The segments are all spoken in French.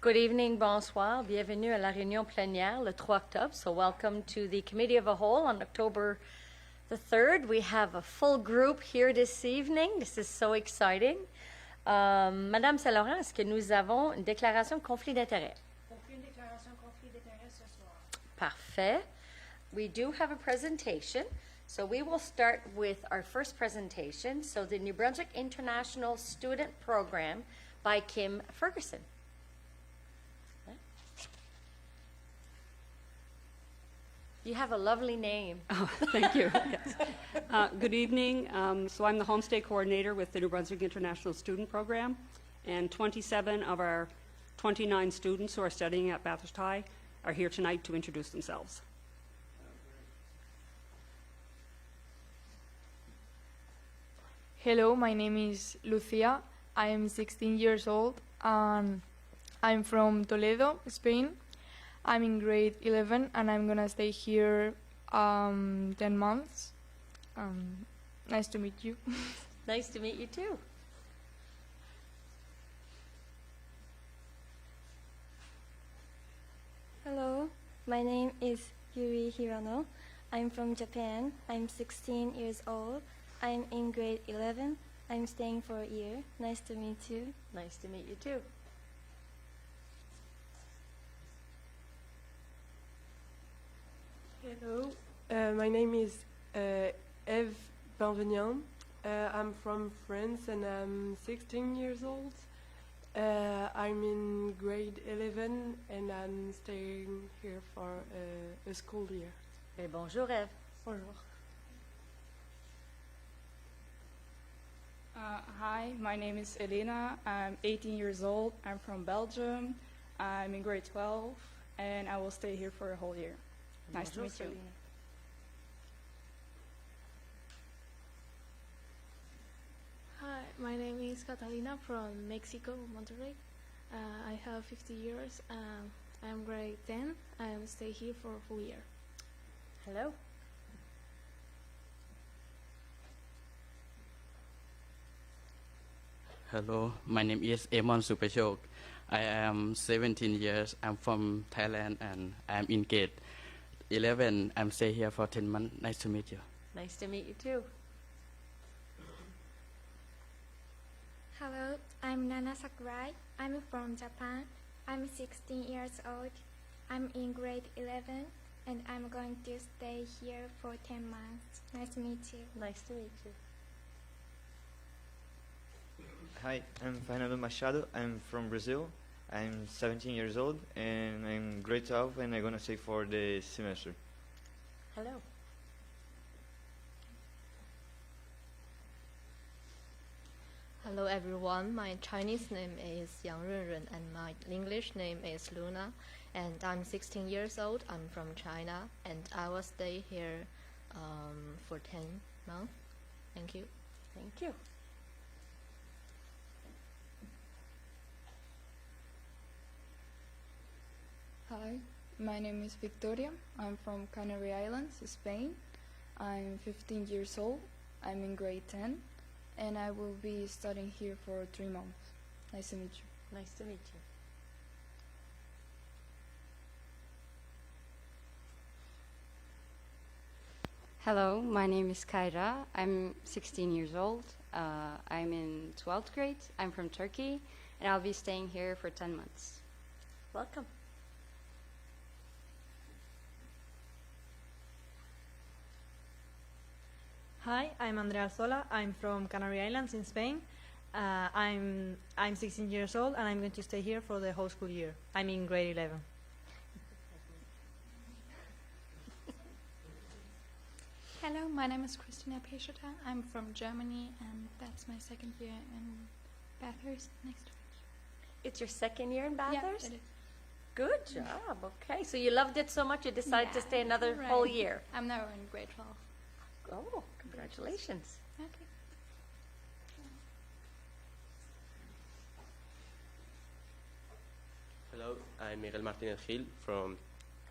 Good evening, bonsoir. Bienvenue à la réunion plénière le 3 octobre. So welcome to the Committee of a Whole on October the 3rd. We have a full group here this evening. This is so exciting. Madame Saint-Laurent, est-ce que nous avons une déclaration de conflit d'intérêts? Aucune déclaration de conflit d'intérêt ce soir. Parfait. We do have a presentation. So we will start with our first presentation. So the New Brunswick International Student Program by Kim Ferguson. You have a lovely name. Oh, thank you. Yes. Good evening. So I'm the homestay coordinator with the New Brunswick International Student Program, and 27 of our 29 students who are studying at Bathurst High are here tonight to introduce themselves. Hello, my name is Lucia. I am 16 years old and I'm from Toledo, Spain. I'm in grade 11 and I'm gonna stay here 10 months. Nice to meet you. Nice to meet you too. Hello, my name is Yuri Hirano. I'm from Japan. I'm 16 years old. I'm in grade 11. I'm staying for a year. Nice to meet you. Nice to meet you too. Hello, my name is Eve Benvenian. I'm from France and I'm 16 years old. I'm in grade 11 and I'm staying here for a school year. Et bonjour, Eve. Bonjour. Hi, my name is Elena. I'm 18 years old. I'm from Belgium. I'm in grade 12, and I will stay here for a whole year. Nice to Bonjour, meet you. Selena. Hi, my name is Catalina from Mexico, Monterrey. I have 50 years. I'm grade 10. I stay here for a full year. Hello. Hello, my name is Emon Supachok. I am 17 years. I'm from Thailand and I'm in grade 11. I'm stay here for 10 months. Nice to meet you. Nice to meet you too. Hello, I'm Nana Sakurai. I'm from Japan. I'm 16 years old. I'm in grade 11 and I'm going to stay here for 10 months. Nice to meet you. Nice to meet you. Hi, I'm Fernando Machado. I'm from Brazil. I'm 17 years old and I'm grade 12 and I'm gonna stay for the semester. Hello. Hello everyone, my Chinese name is Yang Renren and my English name is Luna, and I'm 16 years old. I'm from China and I will stay here for 10 months. Thank you. Thank you. Hi, my name is Victoria. I'm from Canary Islands, Spain. I'm 15 years old. I'm in grade 10 and I will be studying here for 3 months. Nice to meet you. Nice to meet you. Hello, my name is Kayra. I'm 16 years old. I'm in 12th grade. I'm from Turkey, and I'll be staying here for 10 months. Welcome. Hi, I'm Andrea Sola. I'm from Canary Islands in Spain. I'm 16 years old and I'm going to stay here for the whole school year. I'm in grade 11. Hello, my name is Christina Peixota. I'm from Germany and that's my second year in Bathurst next week. It's your second year in Bathurst? Yeah, it is. Good job. Okay, so you loved it so much you decided to stay another right. whole year. I'm now in grade 12. Oh, congratulations. Okay. Hello, I'm Miguel Martinez Gil from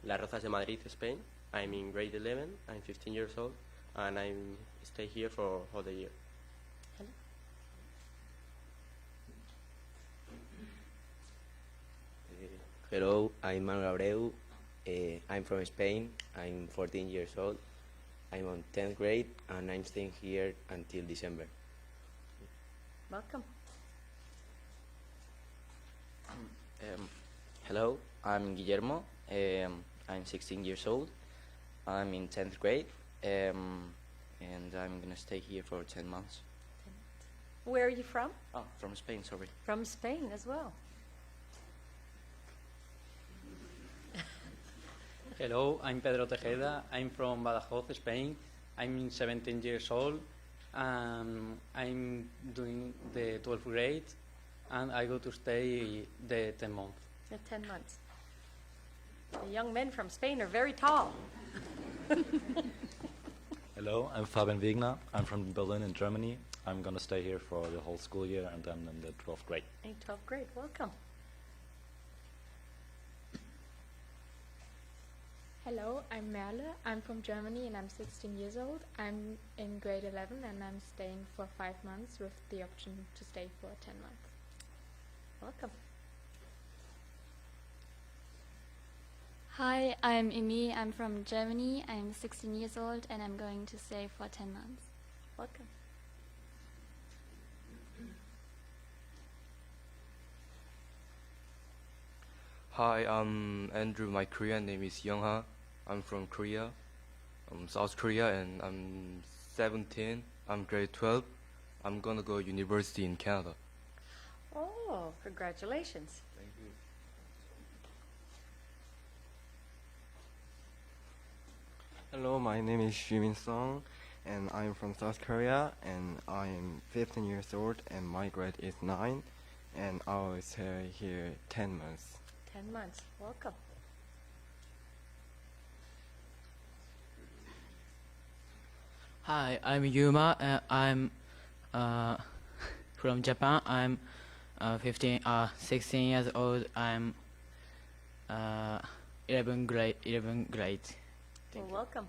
Las Rozas de Madrid, Spain. I'm in grade 11. I'm 15 years old, and I stay here for all the year. Hello, I'm Manuel Abreu. I'm from Spain. I'm 14 years old. I'm on 10th grade and I'm staying here until December. Welcome. Hello, I'm Guillermo. I'm 16 years old. I'm in 10th grade. And I'm gonna stay here for 10 months. Where are you from? Oh, from Spain, sorry. From Spain as well. Hello, I'm Pedro Tejeda. I'm from Badajoz, Spain. I'm 17 years old. I'm doing the 12th grade, and I go to stay the 10 months. The 10 months. The young men from Spain are very tall. Hello, I'm Fabian Wegner. I'm from Berlin in Germany. I'm going to stay here for the whole school year and then in the 12th grade. In 12th grade, welcome. Hello, I'm Merle. I'm from Germany and I'm 16 years old. I'm in grade 11 and I'm staying for 5 months with the option to stay for 10 months. Welcome. Hi, I'm Imi. I'm from Germany. I'm 16 years old and I'm going to stay for 10 months. Welcome. Hi, I'm Andrew. My Korean name is Youngha. I'm from Korea, South Korea, and I'm 17. I'm grade 12. I'm gonna go university in Canada. Oh, congratulations. Thank you. Hello, my name is Xumin Song, and I'm from South Korea, and I'm 15 years old, and my grade is 9, and I will stay here 10 months. 10 months. Welcome. Hi, I'm Yuma. I'm from Japan. I'm 16 years old. I'm 11 grade. Well, welcome.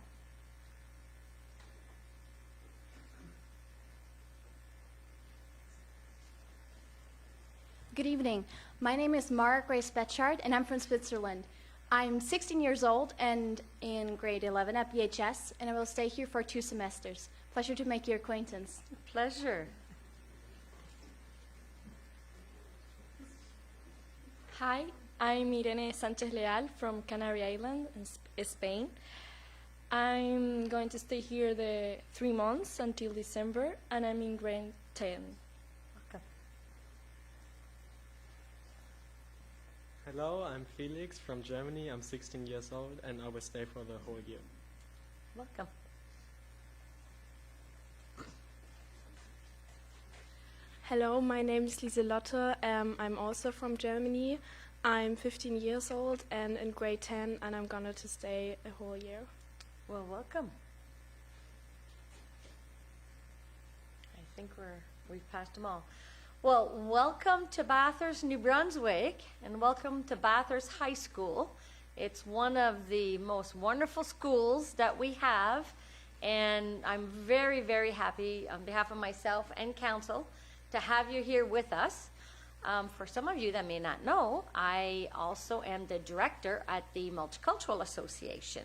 Good evening. My name is Mara Grace Betchard, and I'm from Switzerland. I'm 16 years old and in grade 11 at BHS, and I will stay here for 2 semesters. Pleasure to make your acquaintance. Pleasure. Hi, I'm Irene Sanchez Leal from Canary Islands in Spain. I'm going to stay here the 3 months until December, and I'm in grade 10. Hello, I'm Felix from Germany. I'm 16 years old and I will stay for the whole year. Welcome. Hello, my name is Lieselotte. I'm also from Germany. I'm 15 years old and in grade 10, and I'm going to stay a whole year. Well, welcome. I think we've passed them all. Well, welcome to Bathurst, New Brunswick, and welcome to Bathurst High School. It's one of the most wonderful schools that we have, and I'm very, very happy on behalf of myself and council to have you here with us. For some of you that may not know, I also am the director at the Multicultural Association.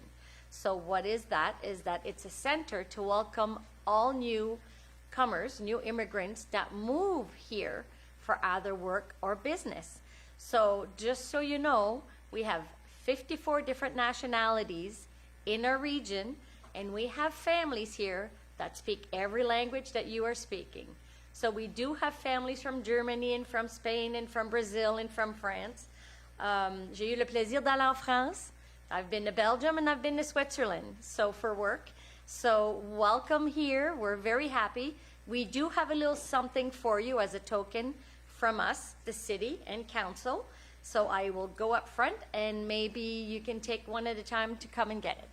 So what is that? Is that it's a center to welcome all newcomers, new immigrants that move here for either work or business. So just so you know, we have 54 different nationalities in our region, and we have families here that speak every language that you are speaking. So we do have families from Germany and from Spain and from Brazil and from France. J'ai eu le plaisir d'aller en France. I've been to Belgium and I've been to Switzerland, so for work. So welcome here. We're very happy. We do have a little something for you as a token from us, the city and council. So I will go up front and maybe you can take one at a time to come and get it.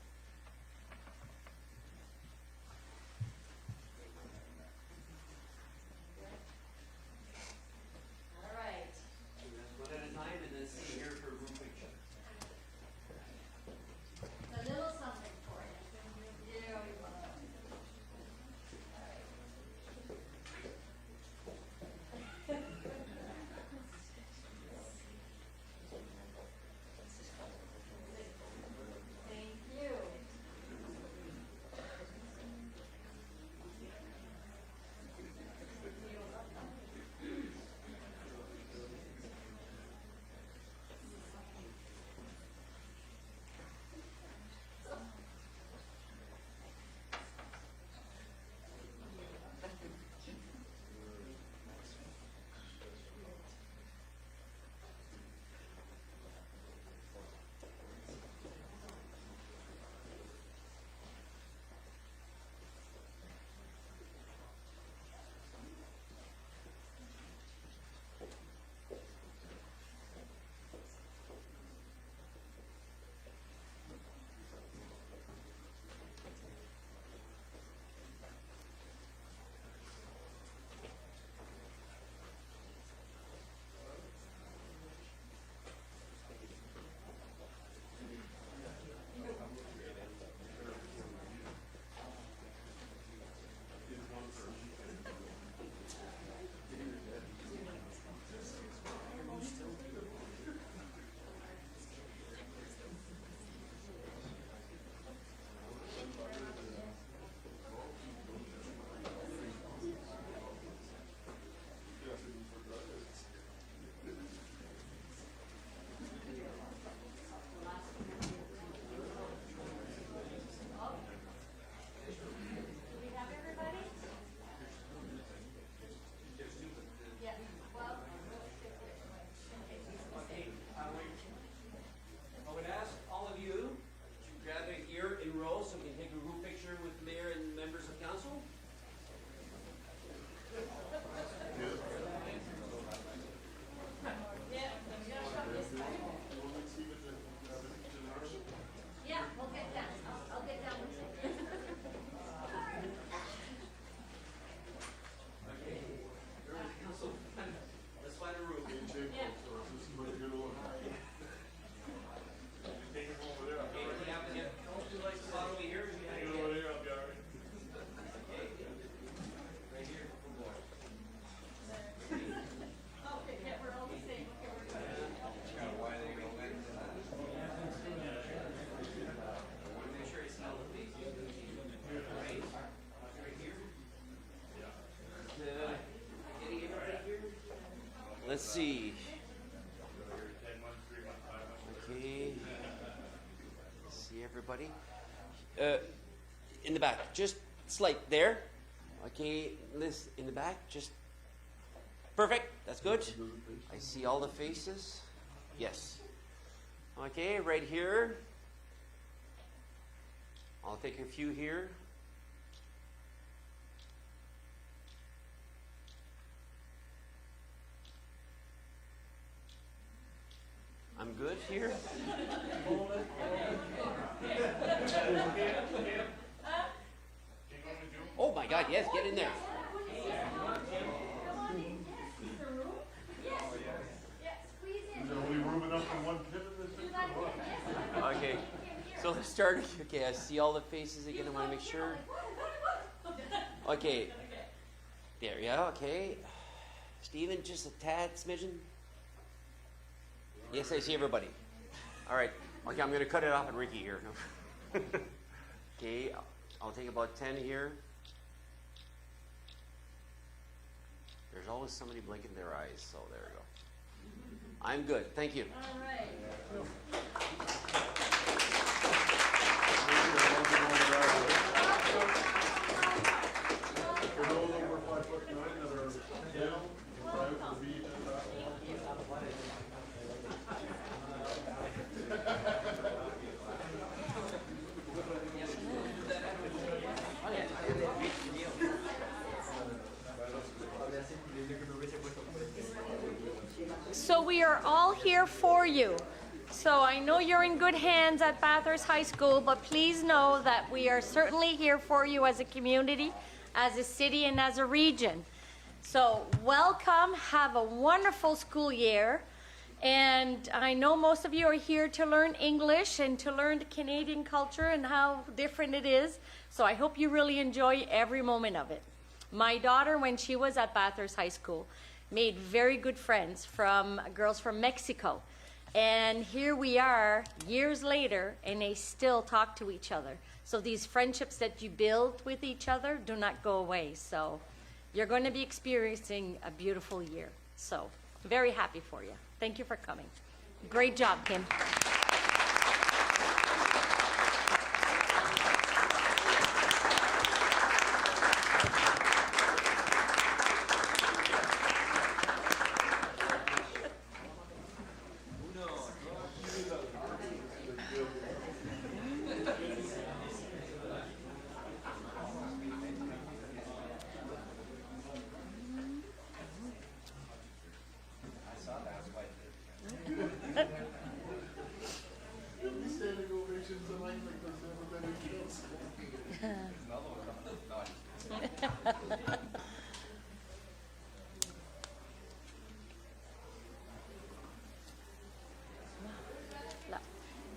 Let's see. Okay. See everybody. In the back, just slight there. Okay, Liz, in the back, just perfect. That's good. I see all the faces. Yes. Okay, right here. I'll take a few here. I'm good here. Oh my God, yes, get in there. Okay, so let's start. Okay, I see all the faces again. I want to make sure. Okay, there, yeah, okay. Stephen, just a tad smidgen. Yes, I see everybody. All right, okay, I'm going to cut it off at Ricky here. Okay, I'll take about 10 here. There's always somebody blinking their eyes, so there we go. I'm good. Thank you. All right. For those over 5'9" that are down, proud to be at that So we are all here for you. So I know you're in good hands at Bathurst High School, but please know that we are certainly here for you as a community, as a city, and as a region. So welcome, have a wonderful school year. And I know most of you are here to learn English and to learn the Canadian culture and how different it is. So I hope you really enjoy every moment of it. My daughter, when she was at Bathurst High School, made very good friends from girls from Mexico. And here we are years later, and they still talk to each other. So these friendships that you build with each other do not go away. So you're going to be experiencing a beautiful year. So very happy for you. Thank you for coming. Great job, Kim.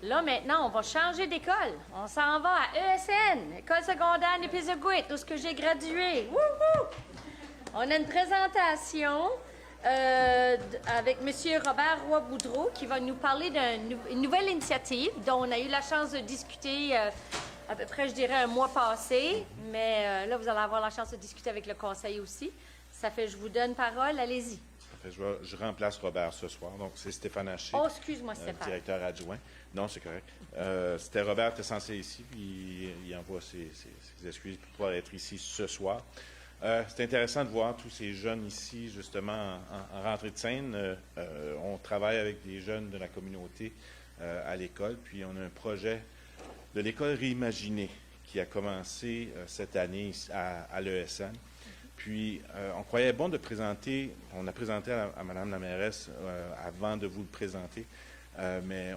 Là, maintenant, on va changer d'école. On s'en va à ESN, École secondaire de Pizzaguit, où j'ai gradué. Wouhou! On a une présentation avec M. Robert Roy-Boudreau qui va nous parler d'une nouvelle initiative dont on a eu la chance de discuter à peu près, je dirais, un mois passé. Mais là, vous allez avoir la chance de discuter avec le conseil aussi. Ça fait, je vous donne parole, allez-y. Je remplace Robert ce soir, donc c'est Stéphane Haché, oh, excuse-moi, Stéphane. Directeur adjoint. Non, c'est correct. C'était Robert qui était censé ici, puis il envoie ses excuses pour pouvoir être ici ce soir. C'est intéressant de voir tous ces jeunes ici, justement, en rentrée de scène. On travaille avec des jeunes de la communauté à l'école, puis on a un projet de l'école réimaginée qui a commencé cette année à l'ESN. Puis, on croyait bon de présenter, on a présenté à Mme la mairesse avant de vous le présenter, mais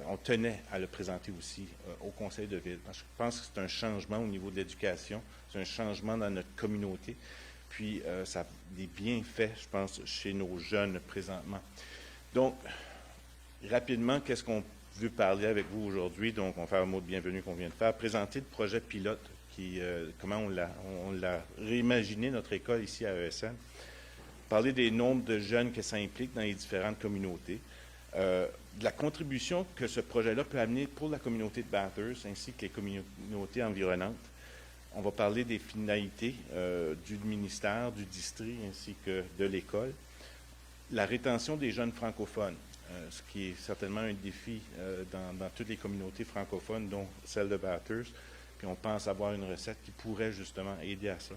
on tenait à le présenter aussi au conseil de ville. Je pense que c'est un changement au niveau de l'éducation, c'est un changement dans notre communauté, puis ça a des bienfaits, je pense, chez nos jeunes présentement. Donc, rapidement, qu'est-ce qu'on veut parler avec vous aujourd'hui? Donc, on va faire un mot de bienvenue qu'on vient de faire, présenter le projet pilote. Comment on l'a réimaginé, notre école ici à ESN. Parler des nombres de jeunes que ça implique dans les différentes communautés. De la contribution que ce projet-là peut amener pour la communauté de Bathurst ainsi que les communautés environnantes. On va parler des finalités du ministère, du district ainsi que de l'école. la rétention des jeunes francophones, ce qui est certainement un défi dans toutes les communautés francophones, dont celle de Bathurst. Puis on pense avoir une recette qui pourrait justement aider à ça.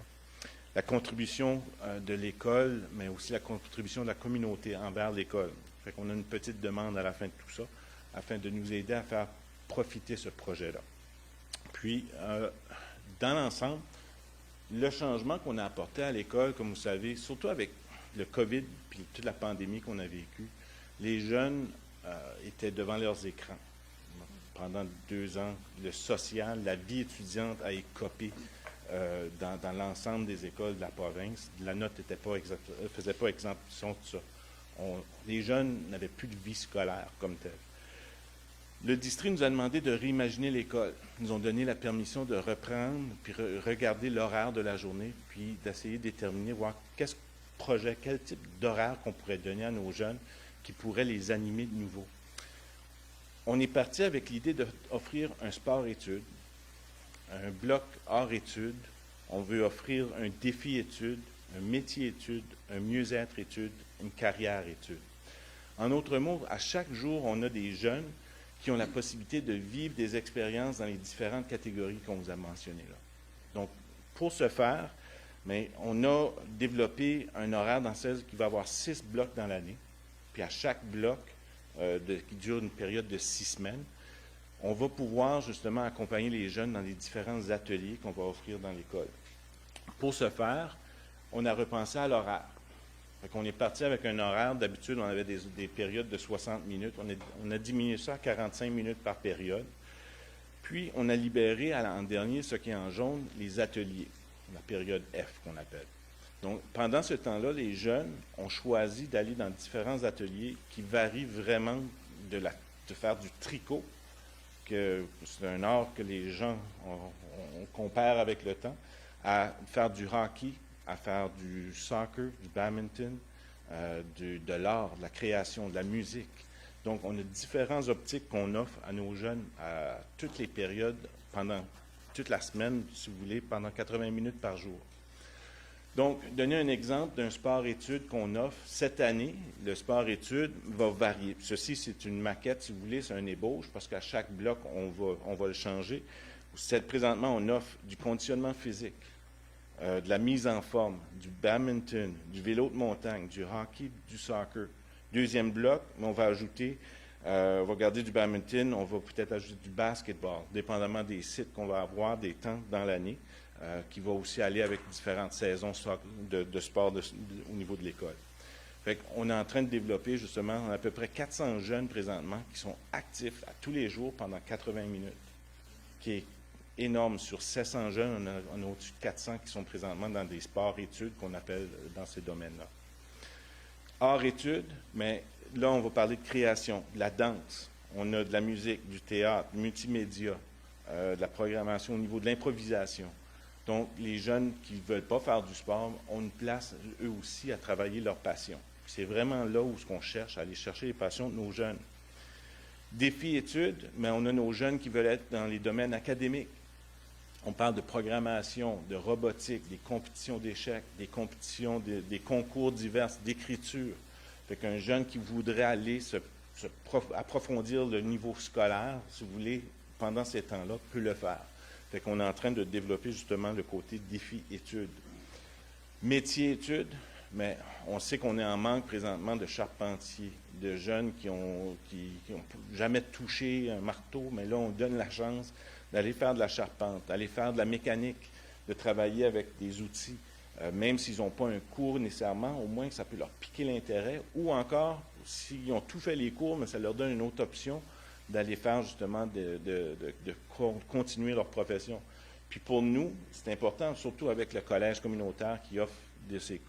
La contribution de l'école, mais aussi la contribution de la communauté envers l'école. Fait qu'on a une petite demande à la fin de tout ça, afin de nous aider à faire profiter ce projet-là. Puis, dans l'ensemble, le changement qu'on a apporté à l'école, comme vous savez, surtout avec le COVID puis toute la pandémie qu'on a vécue, les jeunes étaient devant leurs écrans. Pendant 2 ans, le social, la vie étudiante a écopé dans l'ensemble des écoles de la province. La note faisait pas exemption de ça. Les jeunes n'avaient plus de vie scolaire comme telle. Le district nous a demandé de réimaginer l'école. Ils nous ont donné la permission de reprendre, puis regarder l'horaire de la journée, puis d'essayer de déterminer, voir quel type d'horaire qu'on pourrait donner à nos jeunes qui pourrait les animer de nouveau. On est parti avec l'idée d'offrir un sport-études, un bloc hors-études. On veut offrir un défi-études, un métier-études, un mieux-être-études, une carrière-études. En d'autres mots, à chaque jour, on a des jeunes qui ont la possibilité de vivre des expériences dans les différentes catégories qu'on vous a mentionnées là. Donc, pour ce faire, mais on a développé un horaire dans celle qui va avoir 6 blocs dans l'année. Puis à chaque bloc, qui dure une période de 6 semaines, on va pouvoir justement accompagner les jeunes dans les différents ateliers qu'on va offrir dans l'école. Pour ce faire, on a repensé à l'horaire. On est parti avec un horaire, d'habitude on avait des périodes de 60 minutes, on a diminué ça à 45 minutes par période. Puis on a libéré en dernier, ce qui est en jaune, les ateliers, la période F qu'on appelle. Donc, pendant ce temps-là, les jeunes ont choisi d'aller dans différents ateliers qui varient vraiment de faire du tricot, que c'est un art que les gens, on compare avec le temps, à faire du hockey, à faire du soccer, du badminton, de l'art, de la création, de la musique. Donc, on a différentes optiques qu'on offre à nos jeunes à toutes les périodes, pendant toute la semaine, si vous voulez, pendant 80 minutes par jour. Donc, donner un exemple d'un sport-études qu'on offre. Cette année, le sport-études va varier. Ceci, c'est une maquette, si vous voulez, c'est un ébauche, parce qu'à chaque bloc, on va le changer. Présentement, on offre du conditionnement physique, de la mise en forme, du badminton, du vélo de montagne, du hockey, du soccer. Deuxième bloc, on va ajouter, on va garder du badminton, on va peut-être ajouter du basketball, dépendamment des sites qu'on va avoir, des temps dans l'année. Qui va aussi aller avec différentes saisons de sport au niveau de l'école. Fait qu'on est en train de développer justement, on a à peu près 400 jeunes présentement qui sont actifs à tous les jours pendant 80 minutes, qui est énorme. Sur 700 jeunes, on a au-dessus de 400 qui sont présentement dans des sports-études qu'on appelle dans ces domaines-là. Hors-études, mais là, on va parler de création, de la danse. On a de la musique, du théâtre, multimédia, de la programmation au niveau de l'improvisation. Donc, les jeunes qui ne veulent pas faire du sport ont une place, eux aussi, à travailler leur passion. C'est vraiment là où on cherche, à aller chercher les passions de nos jeunes. Défi études, mais on a nos jeunes qui veulent être dans les domaines académiques. On parle de programmation, de robotique, des compétitions d'échecs, des compétitions, des concours divers, d'écriture. Fait qu'un jeune qui voudrait aller approfondir le niveau scolaire, si vous voulez, pendant ces temps-là, peut le faire. Fait qu'on est en train de développer justement le côté défi-études. Métier-études, mais on sait qu'on est en manque présentement de charpentiers, de jeunes qui ont jamais touché un marteau, mais là, on donne la chance d'aller faire de la charpente, d'aller faire de la mécanique, de travailler avec des outils, même s'ils n'ont pas un cours nécessairement, au moins que ça peut leur piquer l'intérêt, ou encore, s'ils ont tout fait les cours, mais ça leur donne une autre option, d'aller faire justement, de continuer leur profession. Puis pour nous, c'est important, surtout avec le collège communautaire qui offre de ces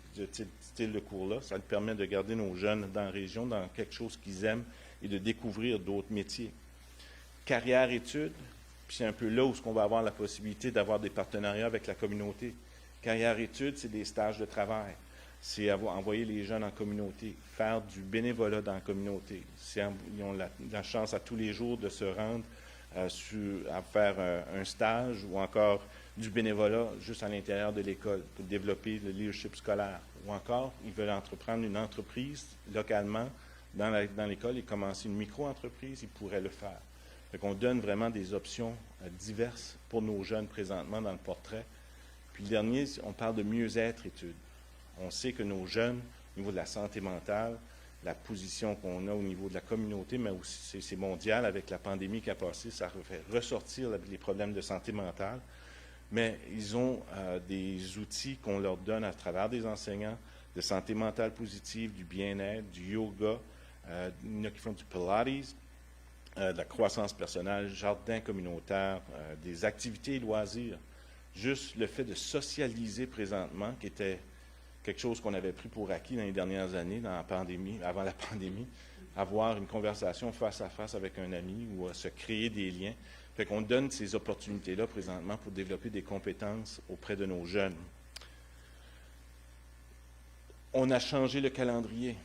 styles de cours-là, ça nous permet de garder nos jeunes dans la région, dans quelque chose qu'ils aiment et de découvrir d'autres métiers. Carrière-études, puis c'est un peu là où on va avoir la possibilité d'avoir des partenariats avec la communauté. Carrière-études, c'est des stages de travail. C'est envoyer les jeunes en communauté, faire du bénévolat dans la communauté. Ils ont la chance à tous les jours de se rendre à faire un stage ou encore du bénévolat juste à l'intérieur de l'école pour développer le leadership scolaire, ou encore ils veulent entreprendre une entreprise localement dans l'école et commencer une micro-entreprise, ils pourraient le faire. Fait qu'on donne vraiment des options diverses pour nos jeunes présentement dans le portrait. Puis le dernier, on parle de mieux-être études. On sait que nos jeunes, au niveau de la santé mentale, la position qu'on a au niveau de la communauté, mais aussi c'est mondial avec la pandémie qui a passé, ça fait ressortir les problèmes de santé mentale. Mais ils ont des outils qu'on leur donne à travers des enseignants de santé mentale positive, du bien-être, du yoga, il y en a qui font du Pilates, de la croissance personnelle, jardin communautaire, des activités et loisirs. Juste le fait de socialiser présentement, qui était quelque chose qu'on avait pris pour acquis dans les dernières années, dans la pandémie, avant la pandémie, avoir une conversation face à face avec un ami ou se créer des liens. Fait qu'on donne ces opportunités-là présentement pour développer des compétences auprès de nos jeunes. On a changé le calendrier.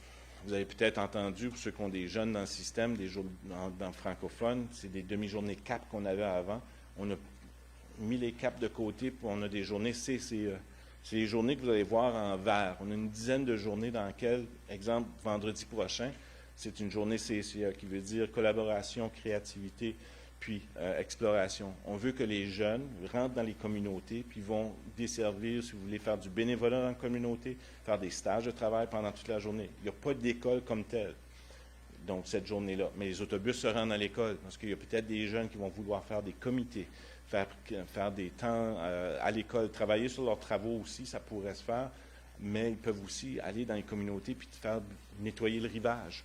Vous avez peut-être entendu, pour ceux qui ont des jeunes dans le système, des jours dans francophone, c'est des demi-journées CAP qu'on avait avant. On a mis les CAP de côté, puis on a des journées CCE. C'est les journées que vous allez voir en vert. On a une dizaine de journées dans lesquelles, exemple, vendredi prochain, c'est une journée CCE qui veut dire collaboration, créativité, puis exploration. On veut que les jeunes rentrent dans les communautés, puis vont desservir, si vous voulez, faire du bénévolat dans la communauté, faire des stages de travail pendant toute la journée. Il n'y a pas d'école comme telle, donc cette journée-là. Mais les autobus se rendent à l'école, parce qu'il y a peut-être des jeunes qui vont vouloir faire des comités, faire des temps à l'école, travailler sur leurs travaux aussi, ça pourrait se faire, mais ils peuvent aussi aller dans les communautés puis faire nettoyer le rivage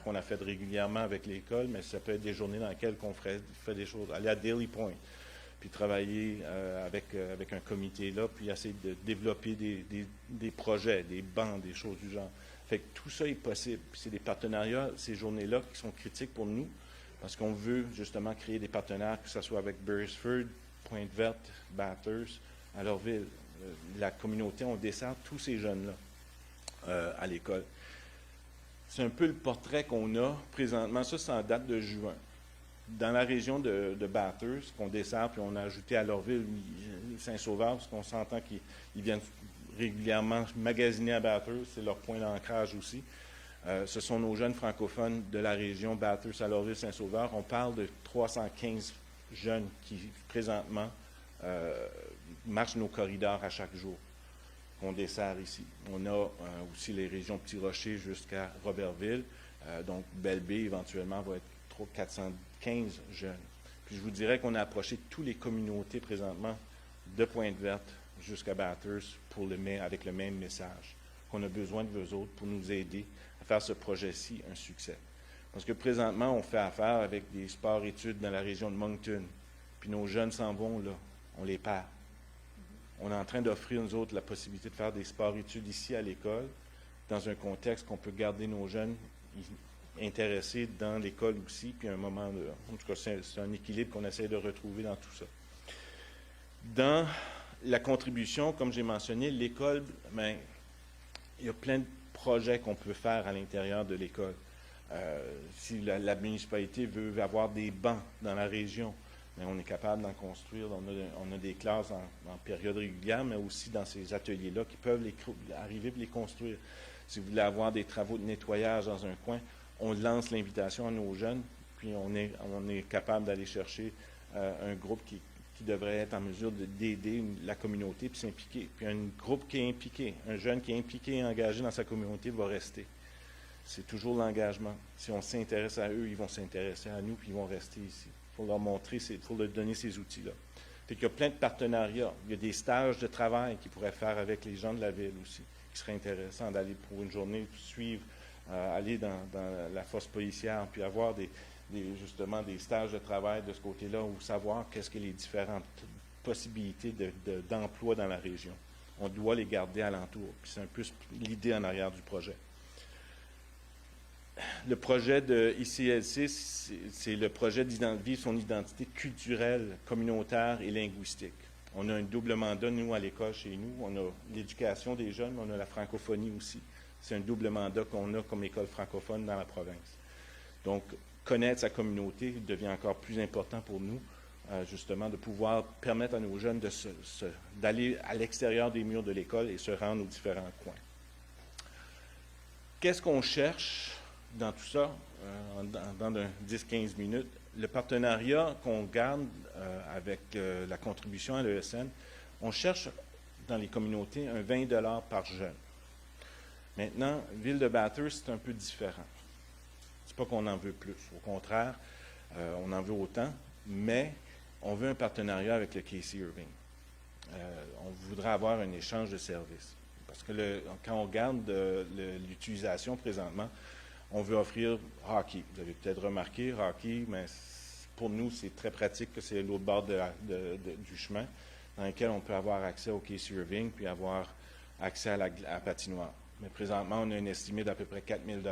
qu'on a fait régulièrement avec l'école, mais ça peut être des journées dans lesquelles on fait des choses, aller à Daily Point, puis travailler avec un comité là, puis essayer de développer des projets, des bancs, des choses du genre. Fait que tout ça est possible. Puis c'est des partenariats, ces journées-là, qui sont critiques pour nous, parce qu'on veut justement créer des partenaires, que ce soit avec Beresford, Pointe-Verte, Bathurst, à leur ville. La communauté, on dessert tous ces jeunes-là à l'école. C'est un peu le portrait qu'on a présentement. Ça, c'est en date de juin. Dans la région de Bathurst, qu'on dessert, puis on a ajouté à leur ville Saint-Sauveur, parce qu'on s'entend qu'ils viennent régulièrement magasiner à Bathurst, c'est leur point d'ancrage aussi. Ce sont nos jeunes francophones de la région Bathurst, Alortville, Saint-Sauveur. On parle de 315 jeunes qui, présentement, marchent nos corridors à chaque jour, qu'on dessert ici. On a aussi les régions Petit-Rocher jusqu'à Robertville. Donc, Belle-Baie, éventuellement, va être 415 jeunes. Puis, je vous dirais qu'on a approché toutes les communautés présentement, de Pointe-Verte jusqu'à Bathurst, avec le même message, qu'on a besoin de vous autres pour nous aider à faire ce projet-ci un succès. Parce que présentement, on fait affaire avec des sports-études dans la région de Moncton. Puis nos jeunes s'en vont là. On les perd. On est en train d'offrir, nous autres, la possibilité de faire des sports-études ici à l'école, dans un contexte qu'on peut garder nos jeunes intéressés dans l'école aussi, puis un moment en tout cas, c'est un équilibre qu'on essaie de retrouver dans tout ça. Dans la contribution, comme j'ai mentionné, l'école, ben, il y a plein de projets qu'on peut faire à l'intérieur de l'école. Si la municipalité veut avoir des bancs dans la région, bien, on est capable d'en construire. On a des classes en période régulière, mais aussi dans ces ateliers-là qui peuvent arriver et les construire. Si vous voulez avoir des travaux de nettoyage dans un coin, on lance l'invitation à nos jeunes, puis on est capable d'aller chercher un groupe qui devrait être en mesure d'aider la communauté puis s'impliquer. Puis un groupe qui est impliqué, un jeune qui est impliqué et engagé dans sa communauté va rester. C'est toujours l'engagement. Si on s'intéresse à eux, ils vont s'intéresser à nous puis ils vont rester ici. Il faut leur montrer, il faut leur donner ces outils-là. Fait qu'il y a plein de partenariats. Il y a des stages de travail qu'ils pourraient faire avec les gens de la ville aussi, qui serait intéressant d'aller pour une journée suivre, aller dans la force policière puis avoir justement des stages de travail de ce côté-là ou savoir qu'est-ce que les différentes possibilités d'emploi dans la région. On doit les garder alentour. Puis c'est un peu l'idée en arrière du projet. Le projet de ICLC, c'est le projet de vivre son identité culturelle, communautaire et linguistique. On a un double mandat, nous, à l'école, chez nous. On a l'éducation des jeunes, mais on a la francophonie aussi. C'est un double mandat qu'on a comme école francophone dans la province. Donc, connaître sa communauté devient encore plus important pour nous. justement, de pouvoir permettre à nos jeunes d'aller à l'extérieur des murs de l'école et se rendre aux différents coins. Qu'est-ce qu'on cherche dans tout ça, dans 10-15 minutes? Le partenariat qu'on garde avec la contribution à l'ESN, on cherche dans les communautés un 20 $ par jeune. Maintenant, Ville de Bathurst, c'est un peu différent. C'est pas qu'on en veut plus. Au contraire, on en veut autant, mais on veut un partenariat avec le Casey Irving. On voudrait avoir un échange de services. Parce que quand on regarde l'utilisation présentement, on veut offrir hockey. Vous avez peut-être remarqué, hockey, mais pour nous, c'est très pratique que c'est l'autre bord du chemin, dans lequel on peut avoir accès au Casey Irving, puis avoir accès à la patinoire. Mais présentement, on a une estimée d'à peu près 4 000 $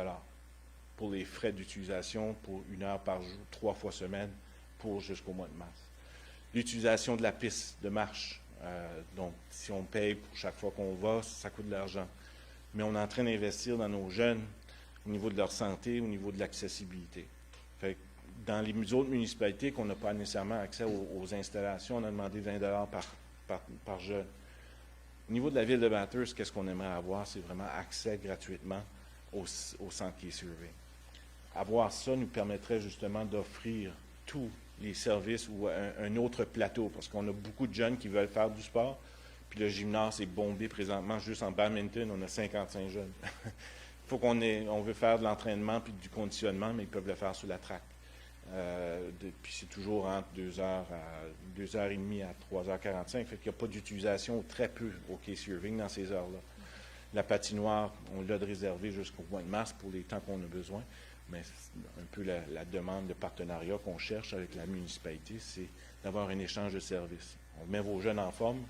pour les frais d'utilisation pour 1 heure par jour, 3 fois semaine, pour jusqu'au mois de mars. L'utilisation de la piste de marche. Donc, si on paye pour chaque fois qu'on va, ça coûte de l'argent. Mais on est en train d'investir dans nos jeunes au niveau de leur santé, au niveau de l'accessibilité. Fait que dans les autres municipalités qu'on n'a pas nécessairement accès aux installations, on a demandé 20 $ par jeune. Au niveau de la ville de Bathurst, qu'est-ce qu'on aimerait avoir? C'est vraiment accès gratuitement au centre Casey Irving. Avoir ça nous permettrait justement d'offrir tous les services ou un autre plateau, parce qu'on a beaucoup de jeunes qui veulent faire du sport, puis le gymnase est bombé présentement, juste en badminton, on a 55 jeunes. Il faut on veut faire de l'entraînement puis du conditionnement, mais ils peuvent le faire sur la track. Puis c'est toujours entre 2h30 à 3h45, fait qu'il n'y a pas d'utilisation, très peu au Casey Irving dans ces heures-là. La patinoire, on l'a réservée jusqu'au mois de mars pour les temps qu'on a besoin, mais un peu la demande de partenariat qu'on cherche avec la municipalité, c'est d'avoir un échange de services. On met vos jeunes en forme,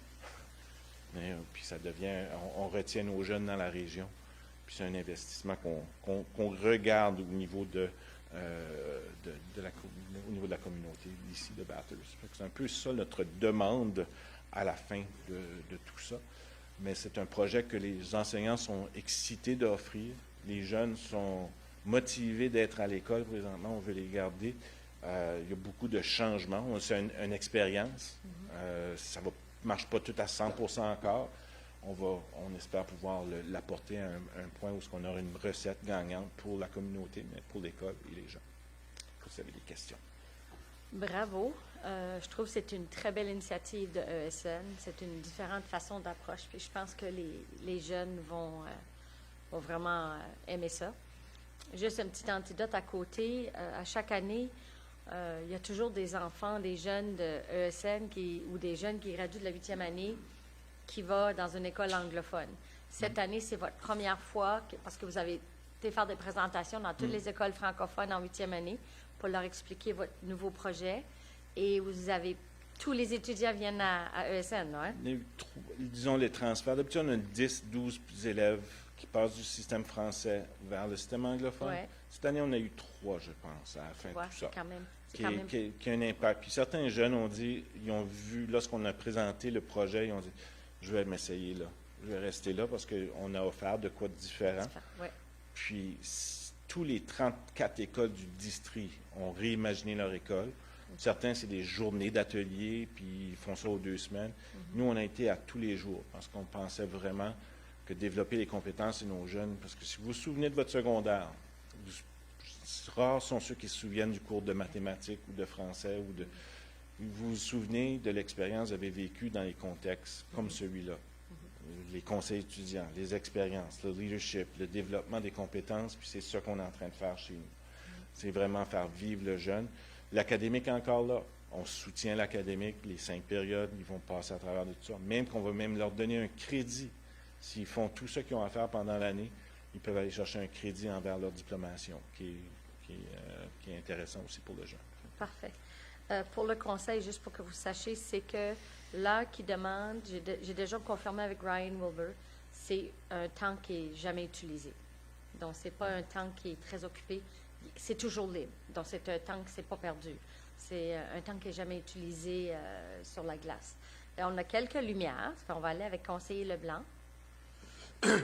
mais puis ça devient, on retient nos jeunes dans la région, puis c'est un investissement qu'on regarde au niveau de la communauté d'ici de Bathurst. C'est un peu ça notre demande à la fin de tout ça. Mais c'est un projet que les enseignants sont excités d'offrir. Les jeunes sont motivés d'être à l'école présentement. On veut les garder. Il y a beaucoup de changements. C'est une expérience. Ça ne marche pas tout à 100% encore. On espère pouvoir l'apporter à un point où on aura une recette gagnante pour la communauté, mais pour l'école et les gens. Vous avez des questions. Bravo. Je trouve que c'est une très belle initiative de ESN. C'est une différente façon d'approche. Puis je pense que les jeunes vont vraiment aimer ça. Juste un petit antidote à côté. À chaque année, il y a toujours des enfants, des jeunes de ESN ou des jeunes qui graduent de la 8e année qui vont dans une école anglophone. Cette année, c'est votre première fois, parce que vous avez été faire des présentations dans toutes les écoles francophones en 8e année pour leur expliquer votre nouveau projet. Et tous les étudiants viennent à ESN, non? Il y a eu disons les transferts. D'habitude, on a 10-12 élèves qui passent du système français vers le système anglophone. Ouais. Cette année, on a eu 3, je pense, à la fin de tout ça. Qui a un impact. Puis certains jeunes ont dit, ils ont vu, lorsqu'on a présenté le projet, ils ont dit, je vais m'essayer là. Je vais rester là parce qu'on a offert de quoi de différent. Ouais. Puis, tous les 34 écoles du district ont réimaginé leur école. Certains, c'est des journées d'atelier, puis ils font ça aux 2 semaines. Nous, on a été à tous les jours parce qu'on pensait vraiment que développer les compétences de nos jeunes, parce que si vous vous souvenez de votre secondaire, rares sont ceux qui se souviennent du cours de mathématiques ou de français vous vous souvenez de l'expérience que vous avez vécue dans les contextes comme celui-là. Les conseils étudiants, les expériences, le leadership, le développement des compétences, puis c'est ça qu'on est en train de faire chez nous. C'est vraiment faire vivre le jeune. L'académique encore là, on soutient l'académique, les 5 périodes, ils vont passer à travers de tout ça. Même qu'on va même leur donner un crédit. S'ils font tout ce qu'ils ont à faire pendant l'année, ils peuvent aller chercher un crédit envers leur diplomation, qui est intéressant aussi pour le jeune. Parfait. Pour le conseil, juste pour que vous sachiez, c'est que l'heure qui demande, j'ai déjà confirmé avec Ryan Wilbur, c'est un temps qui n'est jamais utilisé. Donc, ce n'est pas un temps qui est très occupé. C'est toujours libre. Donc, c'est un temps qui ne s'est pas perdu. C'est un temps qui n'est jamais utilisé sur la glace. Et on a quelques lumières. On va aller avec conseiller Leblanc.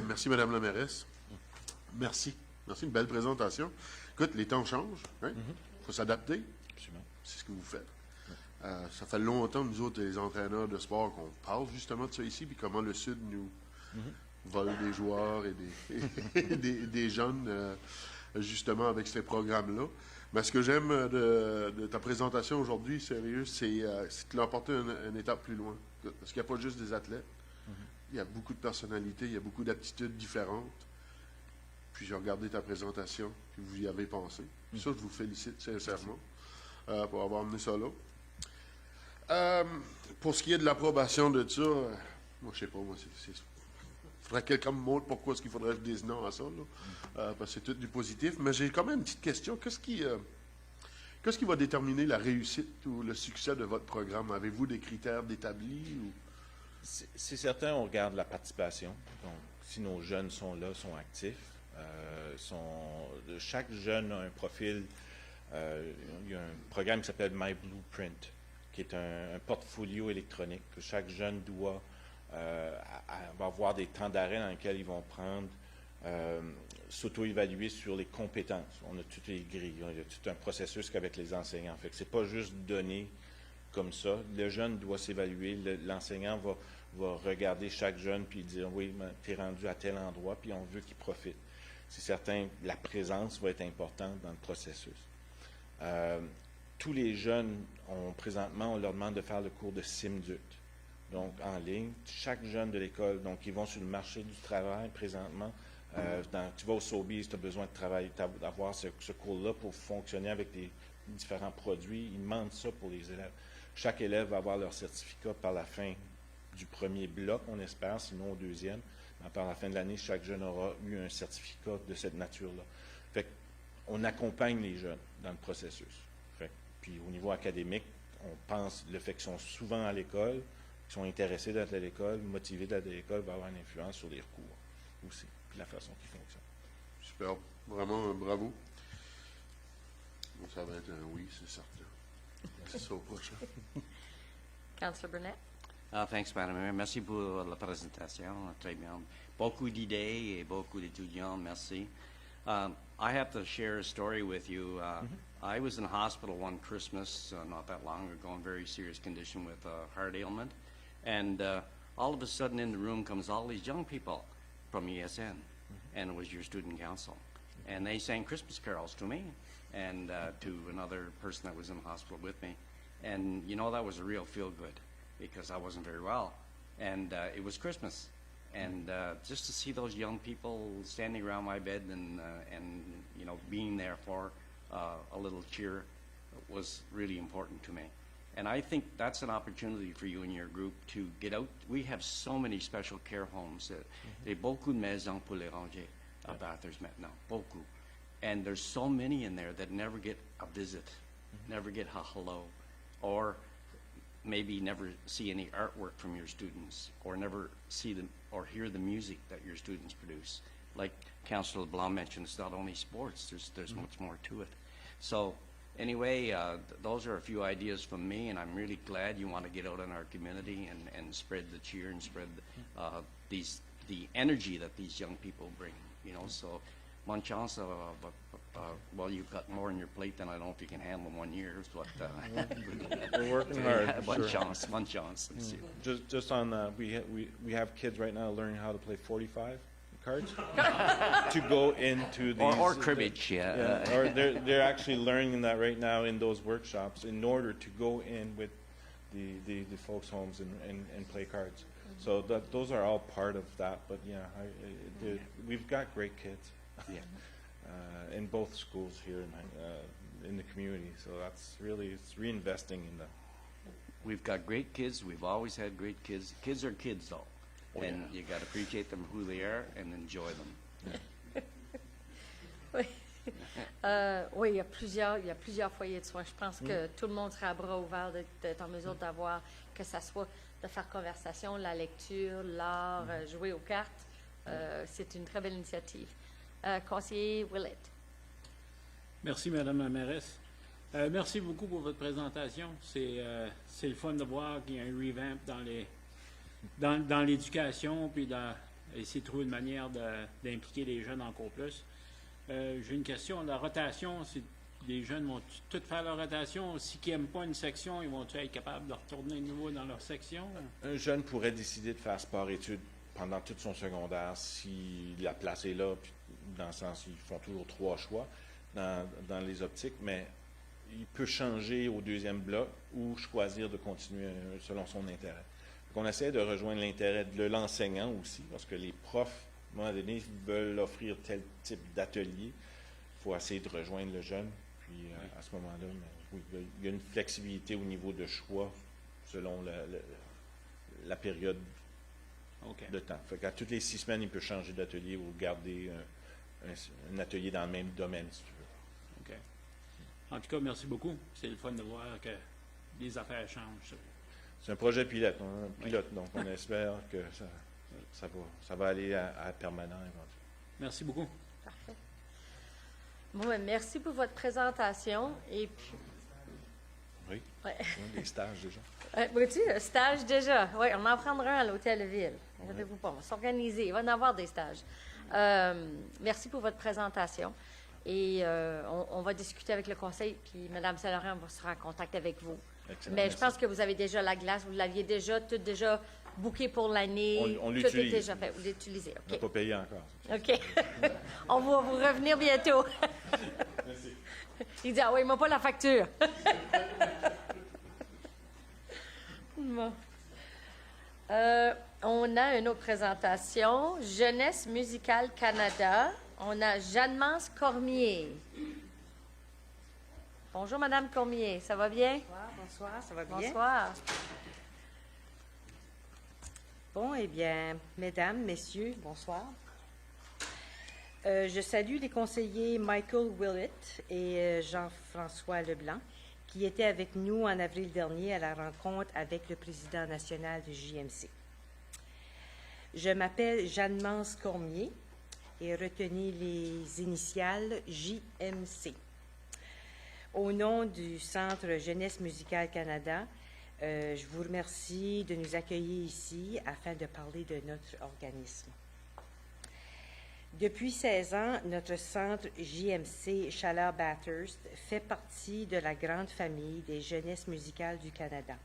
Merci, Mme la mairesse. Merci. Merci, une belle présentation. Écoute, les temps changent. Il faut s'adapter. Absolument. C'est ce que vous faites. Ça fait longtemps, nous autres, les entraîneurs de sport, qu'on parle justement de ça ici, puis comment le Sud nous vole des joueurs et des jeunes, justement, avec ces programmes-là. Mais ce que j'aime de ta présentation aujourd'hui, sérieux, c'est que tu l'as emporté une étape plus loin. Parce qu'il n'y a pas juste des athlètes. Il y a beaucoup de personnalités, il y a beaucoup d'aptitudes différentes. Puis j'ai regardé ta présentation, puis vous y avez pensé. Ça, je vous félicite sincèrement pour avoir amené ça là. Pour ce qui est de l'approbation de ça, moi, je sais pas, moi, il faudrait que quelqu'un me montre pourquoi est-ce qu'il faudrait que je dise non à ça, là. Parce que c'est tout du positif. Mais j'ai quand même une petite question. Qu'est-ce qui va déterminer la réussite ou le succès de votre programme? Avez-vous des critères d'établis? Ou... C'est certain, on regarde la participation. Donc, si nos jeunes sont là, sont actifs, chaque jeune a un profil. Il y a un programme qui s'appelle My Blueprint, qui est un portfolio électronique que chaque jeune doit va avoir des temps d'arrêt dans lesquels ils vont prendre, s'auto-évaluer sur les compétences. On a toutes les grilles, il y a tout un processus qu'avec les enseignants. Fait que c'est pas juste donné comme ça. Le jeune doit s'évaluer, l'enseignant va regarder chaque jeune puis dire oui, tu es rendu à tel endroit, puis on veut qu'il profite. C'est certain, la présence va être importante dans le processus. Tous les jeunes, présentement, on leur demande de faire le cours de SIMDUT, donc en ligne. Chaque jeune de l'école, donc ils vont sur le marché du travail présentement. Tu vas au Sobeys, tu as besoin de travailler, d'avoir ce cours-là pour fonctionner avec des différents produits. Ils demandent ça pour les élèves. Chaque élève va avoir leur certificat par la fin du premier bloc, on espère, sinon au deuxième. Mais par la fin de l'année, chaque jeune aura eu un certificat de cette nature-là. Fait qu'on accompagne les jeunes dans le processus. Puis au niveau académique, on pense le fait qu'ils sont souvent à l'école, qu'ils sont intéressés d'être à l'école, motivés d'être à l'école, va avoir une influence sur les cours aussi, puis la façon qu'ils fonctionnent. Super. Vraiment, bravo. Bon, ça va être un oui, c'est certain. C'est ça au prochain. Councillor Burnett. Thanks, Madam Mayor. Merci pour la présentation. Très bien. Beaucoup d'idées et beaucoup d'étudiants. Merci. I have to share a story with you. I was in the hospital one Christmas not that long ago in very serious condition with a heart ailment. And all of a sudden in the room comes all these young people from ESN. And it was your student council. And they sang Christmas carols to me and to another person that was in the hospital with me. And, you know, that was a real feel-good because I wasn't very well. And it was Christmas. And just to see those young people standing around my bed and you know, being there for a little cheer was really important to me. And I think that's an opportunity for you and your group to get out. We have so many special care homes. Il y a beaucoup de maisons pour les rangers à Bathurst maintenant, beaucoup. And there's so many in there that never get a visit, never get a hello, or maybe never see any artwork from your students, or never see them or hear the music that your students produce. Like Councillor LeBlanc mentioned, it's not only sports, there's much more to it. So anyway, those are a few ideas from me, and I'm really glad you want to get out in our community and spread the cheer and spread the energy that these young people bring, you know. So one chance, well, you've got more on your plate than I don't know if you can handle in 1 year, but we're working hard. One sure. chance. Just on we have kids right now learning how to play 45 cards to go into these or cribbage, or they're actually learning that right now in those workshops in order to go in with the folks' homes and play cards. So those are all part of that. But yeah, we've got great kids. Yeah. In both schools here in the community, so it's reinvesting in them. We've got great kids. We've always had great kids. Kids are kids, though, and you got to appreciate them who they are and enjoy them. Oui, il y a plusieurs foyers de soins. Je pense que tout le monde sera à bras ouverts d'être en mesure d'avoir, que ça soit de faire conversation, la lecture, l'art, jouer aux cartes. C'est une très belle initiative. Conseiller Willett. Merci, Madame la mairesse. Merci beaucoup pour votre présentation. C'est le fun de voir qu'il y a un revamp dans l'éducation, puis essayer de trouver une manière d'impliquer les jeunes encore plus. J'ai une question. La rotation, Les jeunes vont tous faire leur rotation. S'ils n'aiment pas une section, ils vont être capables de retourner de nouveau dans leur section? Un jeune pourrait décider de faire sport-études pendant tout son secondaire si la place est là, puis dans le sens, ils font toujours 3 choix dans les optiques, mais il peut changer au deuxième bloc ou choisir de continuer selon son intérêt. Donc, on essaie de rejoindre l'intérêt de l'enseignant aussi, parce que les profs, à un moment donné, veulent offrir tel type d'atelier. Il faut essayer de rejoindre le jeune. Puis à ce moment-là, oui, il y a une flexibilité au niveau de choix selon la période de temps. Fait qu'à toutes les 6 semaines, il peut changer d'atelier ou garder un atelier dans le même domaine, si tu veux. OK. En tout cas, merci beaucoup. C'est le fun de voir que les affaires changent. C'est un projet pilote, donc on espère que ça va aller à permanent éventuellement. Merci beaucoup. Parfait. Bon, ben, merci pour votre présentation. Et puis... Oui, ouais. Des stages déjà. Vois-tu, stage déjà. Oui, on en prendra un à l'Hôtel Ville. Inquiétez-vous pas, on va s'organiser. Il va y en avoir des stages. Merci pour votre présentation. Et on va discuter avec le conseil, puis Mme Saint-Laurent sera en contact avec vous. Excellent, Mais merci. je pense que vous avez déjà la glace, vous l'aviez déjà, tout déjà booké pour l'année. On tout l'utilise. est déjà fait. Vous l'utilisez. On n'a OK. pas payé encore. OK. On va vous revenir bientôt. Merci. Il dit, ah oui, il m'a pas la facture. Bon. On a une autre présentation. Jeunesse musicale Canada. On a Jeanne-Mance Cormier. Bonjour, Madame Cormier. Ça va bien? Bonsoir, ça va bien? Bonsoir. Bon, eh bien, mesdames, messieurs, bonsoir. Je salue les conseillers Michael Willett et Jean-François Leblanc, qui étaient avec nous en avril dernier à la rencontre avec le président national du JMC. Je m'appelle Jeanne-Mance Cormier et retenez les initiales JMC. Au nom du Centre Jeunesse musicale Canada, je vous remercie de nous accueillir ici afin de parler de notre organisme. Depuis 16 ans, notre centre JMC Chaleur-Bathurst fait partie de la grande famille des jeunesses musicales du Canada.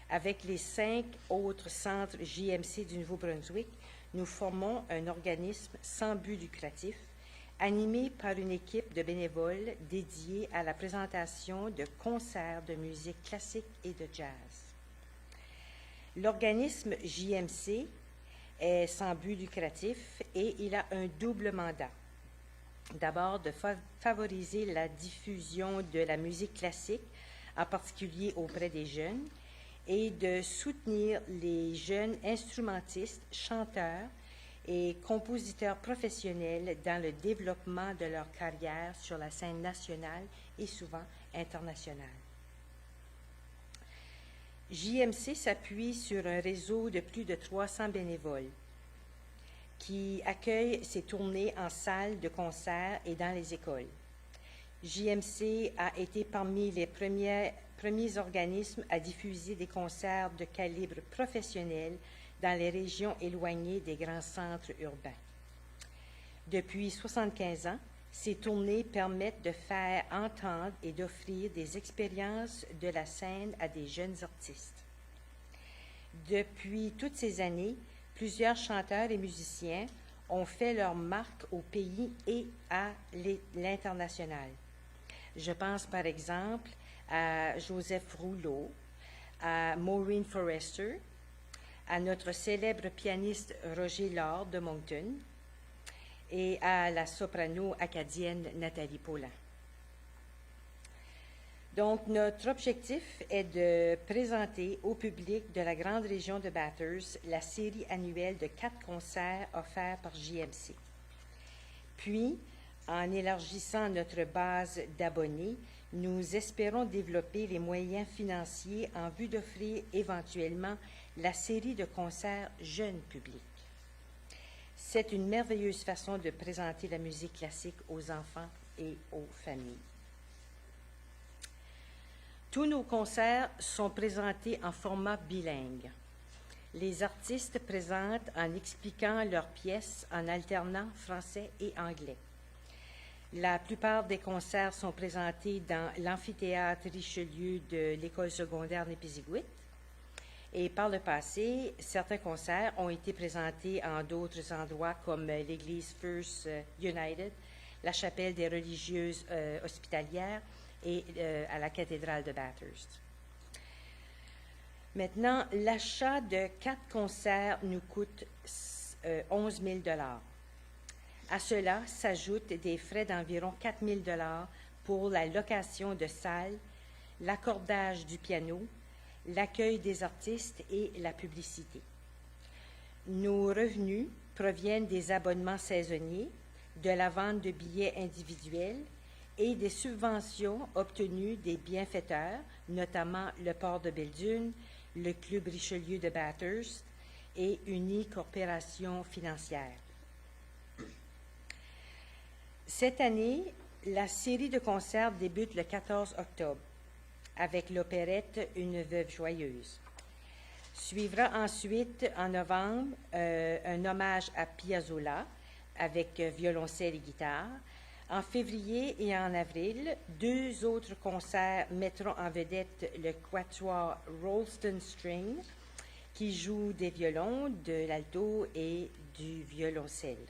Avec les 5 autres centres JMC du Nouveau-Brunswick, nous formons un organisme sans but lucratif, animé par une équipe de bénévoles dédiée à la présentation de concerts de musique classique et de jazz. L'organisme JMC est sans but lucratif et il a un double mandat. D'abord, de favoriser la diffusion de la musique classique, en particulier auprès des jeunes, et de soutenir les jeunes instrumentistes, chanteurs et compositeurs professionnels dans le développement de leur carrière sur la scène nationale et souvent internationale. JMC s'appuie sur un réseau de plus de 300 bénévoles qui accueillent ces tournées en salles de concert et dans les écoles. JMC a été parmi les premiers organismes à diffuser des concerts de calibre professionnel dans les régions éloignées des grands centres urbains. Depuis 75 ans, ces tournées permettent de faire entendre et d'offrir des expériences de la scène à des jeunes artistes. Depuis toutes ces années, plusieurs chanteurs et musiciens ont fait leur marque au pays et à l'international. Je pense par exemple à Joseph Rouleau, à Maureen Forrester, à notre célèbre pianiste Roger Lord de Moncton et à la soprano acadienne Nathalie Paulin. Donc, notre objectif est de présenter au public de la grande région de Bathurst la série annuelle de 4 concerts offerts par JMC. Puis, en élargissant notre base d'abonnés, nous espérons développer les moyens financiers en vue d'offrir éventuellement la série de concerts jeunes publics. C'est une merveilleuse façon de présenter la musique classique aux enfants et aux familles. Tous nos concerts sont présentés en format bilingue. Les artistes présentent en expliquant leurs pièces en alternant français et anglais. La plupart des concerts sont présentés dans l'amphithéâtre Richelieu de l'École secondaire Népisigouit. Et par le passé, certains concerts ont été présentés en d'autres endroits comme l'église First United, la chapelle des religieuses hospitalières et à la cathédrale de Bathurst. Maintenant, l'achat de 4 concerts nous coûte 11 000 $. À cela s'ajoutent des frais d'environ 4 000 $ pour la location de salles, l'accordage du piano, l'accueil des artistes et la publicité. Nos revenus proviennent des abonnements saisonniers, de la vente de billets individuels et des subventions obtenues des bienfaiteurs, notamment le Port de Belle-Dune, le Club Richelieu de Bathurst et Uni Corporation financière. Cette année, la série de concerts débute le 14 octobre avec l'opérette Une veuve joyeuse. Suivra ensuite, en novembre, un hommage à Piazzolla avec violoncelle et guitare. En février et en avril, 2 autres concerts mettront en vedette le quatuor Rollston String, qui joue des violons, de l'alto et du violoncelle.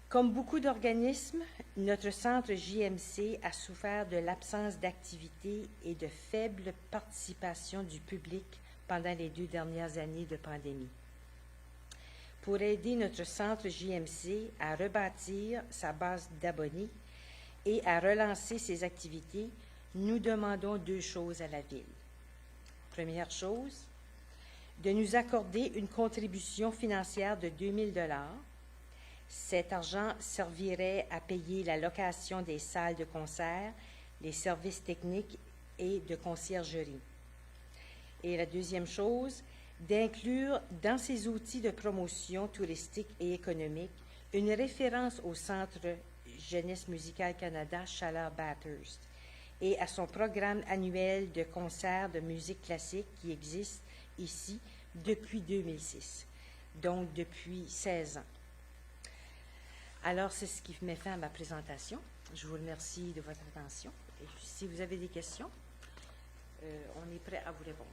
Comme beaucoup d'organismes, notre centre JMC a souffert de l'absence d'activité et de faible participation du public pendant les 2 dernières années de pandémie. Pour aider notre centre JMC à rebâtir sa base d'abonnés et à relancer ses activités, nous demandons 2 choses à la Ville. Première chose, de nous accorder une contribution financière de 2 000 $. Cet argent servirait à payer la location des salles de concert, les services techniques et de conciergerie. Et la deuxième chose, d'inclure dans ces outils de promotion touristique et économique une référence au Centre Jeunesse musicale Canada Chaleur-Bathurst et à son programme annuel de concerts de musique classique qui existe ici depuis 2006, donc depuis 16 ans. Alors, c'est ce qui met fin à ma présentation. Je vous remercie de votre attention. Et si vous avez des questions, on est prêt à vous répondre.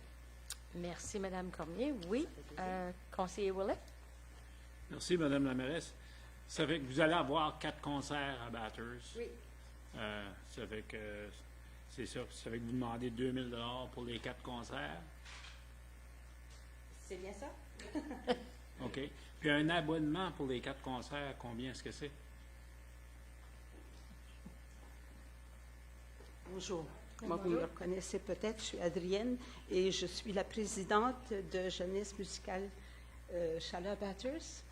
Merci, Mme Cormier. Oui, conseiller Ouellet. Merci, Mme la mairesse. Ça fait que vous allez avoir 4 concerts à Bathurst. Oui. Ça fait que c'est ça. Ça fait que vous demandez 2 000 $ pour les 4 concerts. C'est bien ça? OK. Puis un abonnement pour les 4 concerts, combien est-ce que c'est? Bonjour. Moi, vous me reconnaissez peut-être, je suis Adrienne et je suis la présidente de Jeunesse musicale Chaleur-Bathurst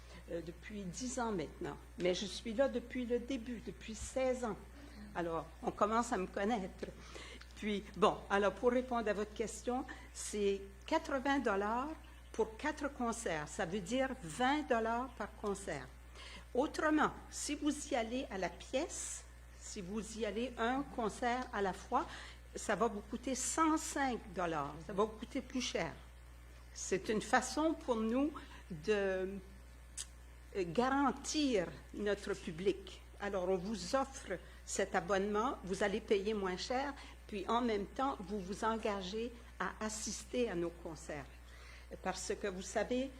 depuis 10 ans maintenant. Mais je suis là depuis le début, depuis 16 ans. Alors, on commence à me connaître. Puis, bon, alors pour répondre à votre question, c'est 80 $ pour 4 concerts. Ça veut dire 20 $ par concert. Autrement, si vous y allez à la pièce, si vous y allez un concert à la fois, ça va vous coûter 105 $. Ça va vous coûter plus cher. C'est une façon pour nous de garantir notre public. Alors, on vous offre cet abonnement, vous allez payer moins cher, puis en même temps, vous vous engagez à assister à nos concerts. Parce que vous savez,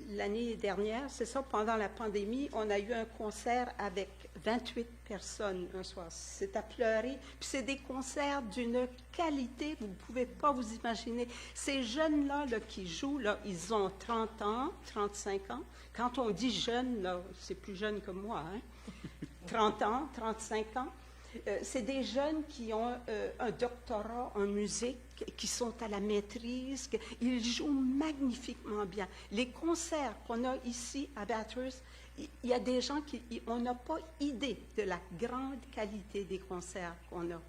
l'année dernière, c'est ça, pendant la pandémie, on a eu un concert avec 28 personnes un soir. C'est à pleurer. Puis c'est des concerts d'une qualité, vous ne pouvez pas vous imaginer. Ces jeunes-là là, qui jouent, là, ils ont 30 ans, 35 ans. Quand on dit jeune, là, c'est plus jeune que moi, hein? 30 ans, 35 ans. C'est des jeunes qui ont un doctorat en musique, qui sont à la maîtrise, ils jouent magnifiquement bien. Les concerts qu'on a ici à Bathurst, il y a des gens on n'a pas idée de la grande qualité des concerts qu'on a.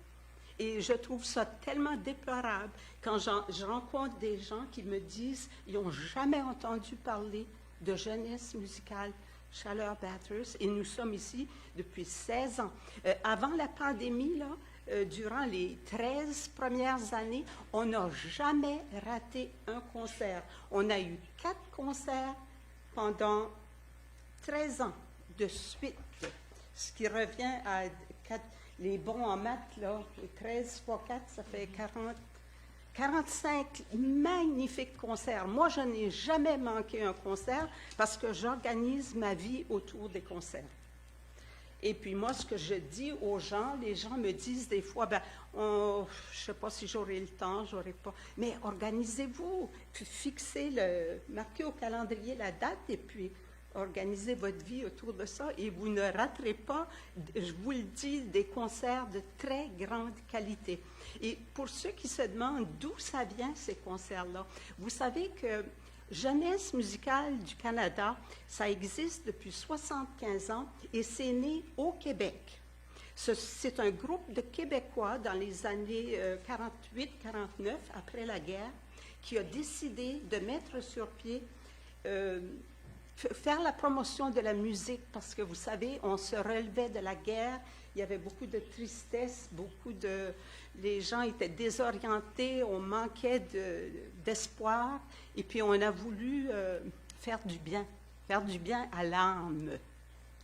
Et je trouve ça tellement déplorable quand je rencontre des gens qui me disent ils n'ont jamais entendu parler de jeunesse musicale Chaleur-Bathurst, et nous sommes ici depuis 16 ans. Avant la pandémie, là, durant les 13 premières années, on n'a jamais raté un concert. On a eu 4 concerts pendant 13 ans de suite, ce qui revient à les bons en maths, là, 13 fois 4, ça fait 45 magnifiques concerts. Moi, je n'ai jamais manqué un concert parce que j'organise ma vie autour des concerts. Et puis moi, ce que je dis aux gens, les gens me disent des fois, ben, je ne sais pas si j'aurai le temps, j'aurai pas, mais organisez-vous, fixez marquez au calendrier la date et puis organisez votre vie autour de ça et vous ne raterez pas, je vous le dis, des concerts de très grande qualité. Et pour ceux qui se demandent d'où ça vient, ces concerts-là, vous savez que Jeunesse musicale du Canada, ça existe depuis 75 ans et c'est né au Québec. C'est un groupe de Québécois dans les années 48-49, après la guerre, qui a décidé de mettre sur pied, faire la promotion de la musique, parce que vous savez, on se relevait de la guerre, il y avait beaucoup de tristesse, les gens étaient désorientés, on manquait d'espoir, et puis on a voulu faire du bien à l'âme.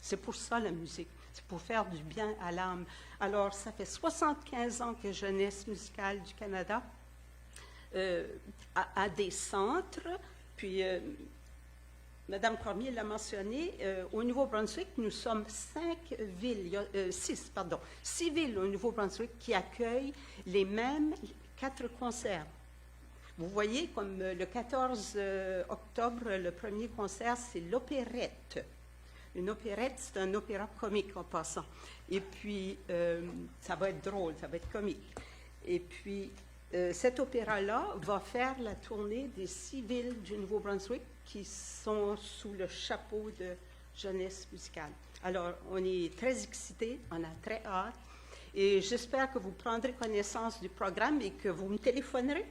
C'est pour ça la musique, c'est pour faire du bien à l'âme. Alors, ça fait 75 ans que Jeunesse musicale du Canada a des centres, puis Madame Cormier l'a mentionné, au Nouveau-Brunswick, nous sommes 6 villes au Nouveau-Brunswick qui accueillent les mêmes 4 concerts. Vous voyez, comme le 14 octobre, le premier concert, c'est l'opérette. Une opérette, c'est un opéra comique en passant. Et puis, ça va être drôle, ça va être comique. Et puis, cet opéra-là va faire la tournée des 6 villes du Nouveau-Brunswick qui sont sous le chapeau de Jeunesse musicale. Alors, on est très excités, on a très hâte, et j'espère que vous prendrez connaissance du programme et que vous me téléphonerez.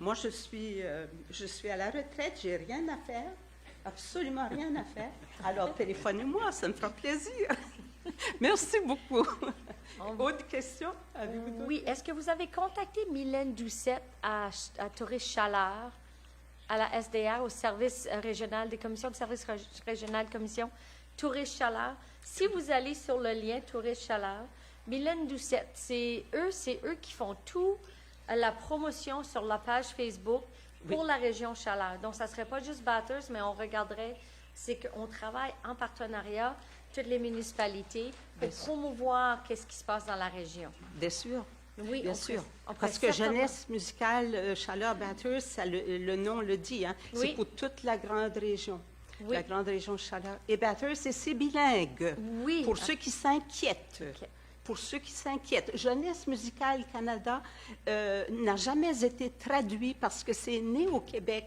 Moi, je suis à la retraite, j'ai rien à faire, absolument rien à faire. Alors, téléphonez-moi, ça me fera plaisir. Merci beaucoup. Autre question? Oui, est-ce que vous avez contacté Mylène Doucette à Touriste-Chaleur, à la SDA, au service régional des commissions de service régional commission Touriste-Chaleur? Si vous allez sur le lien Touriste-Chaleur, Mylène Doucette, c'est eux qui font tout la promotion sur la page Facebook pour la région Chaleur. Donc, ça ne serait pas juste Bathurst, mais on regarderait, c'est qu'on travaille en partenariat, toutes les municipalités, pour promouvoir qu'est-ce qui se passe dans la région. Bien sûr. Oui, bien sûr. Parce que Jeunesse musicale Chaleur-Bathurst, le nom le dit, hein, c'est pour toute la grande région. Oui. La grande région Chaleur. Et Bathurst, c'est bilingue. Oui. Pour ceux qui s'inquiètent. Okay. Pour ceux qui s'inquiètent. Jeunesse musicale Canada n'a jamais été traduit parce que c'est né au Québec.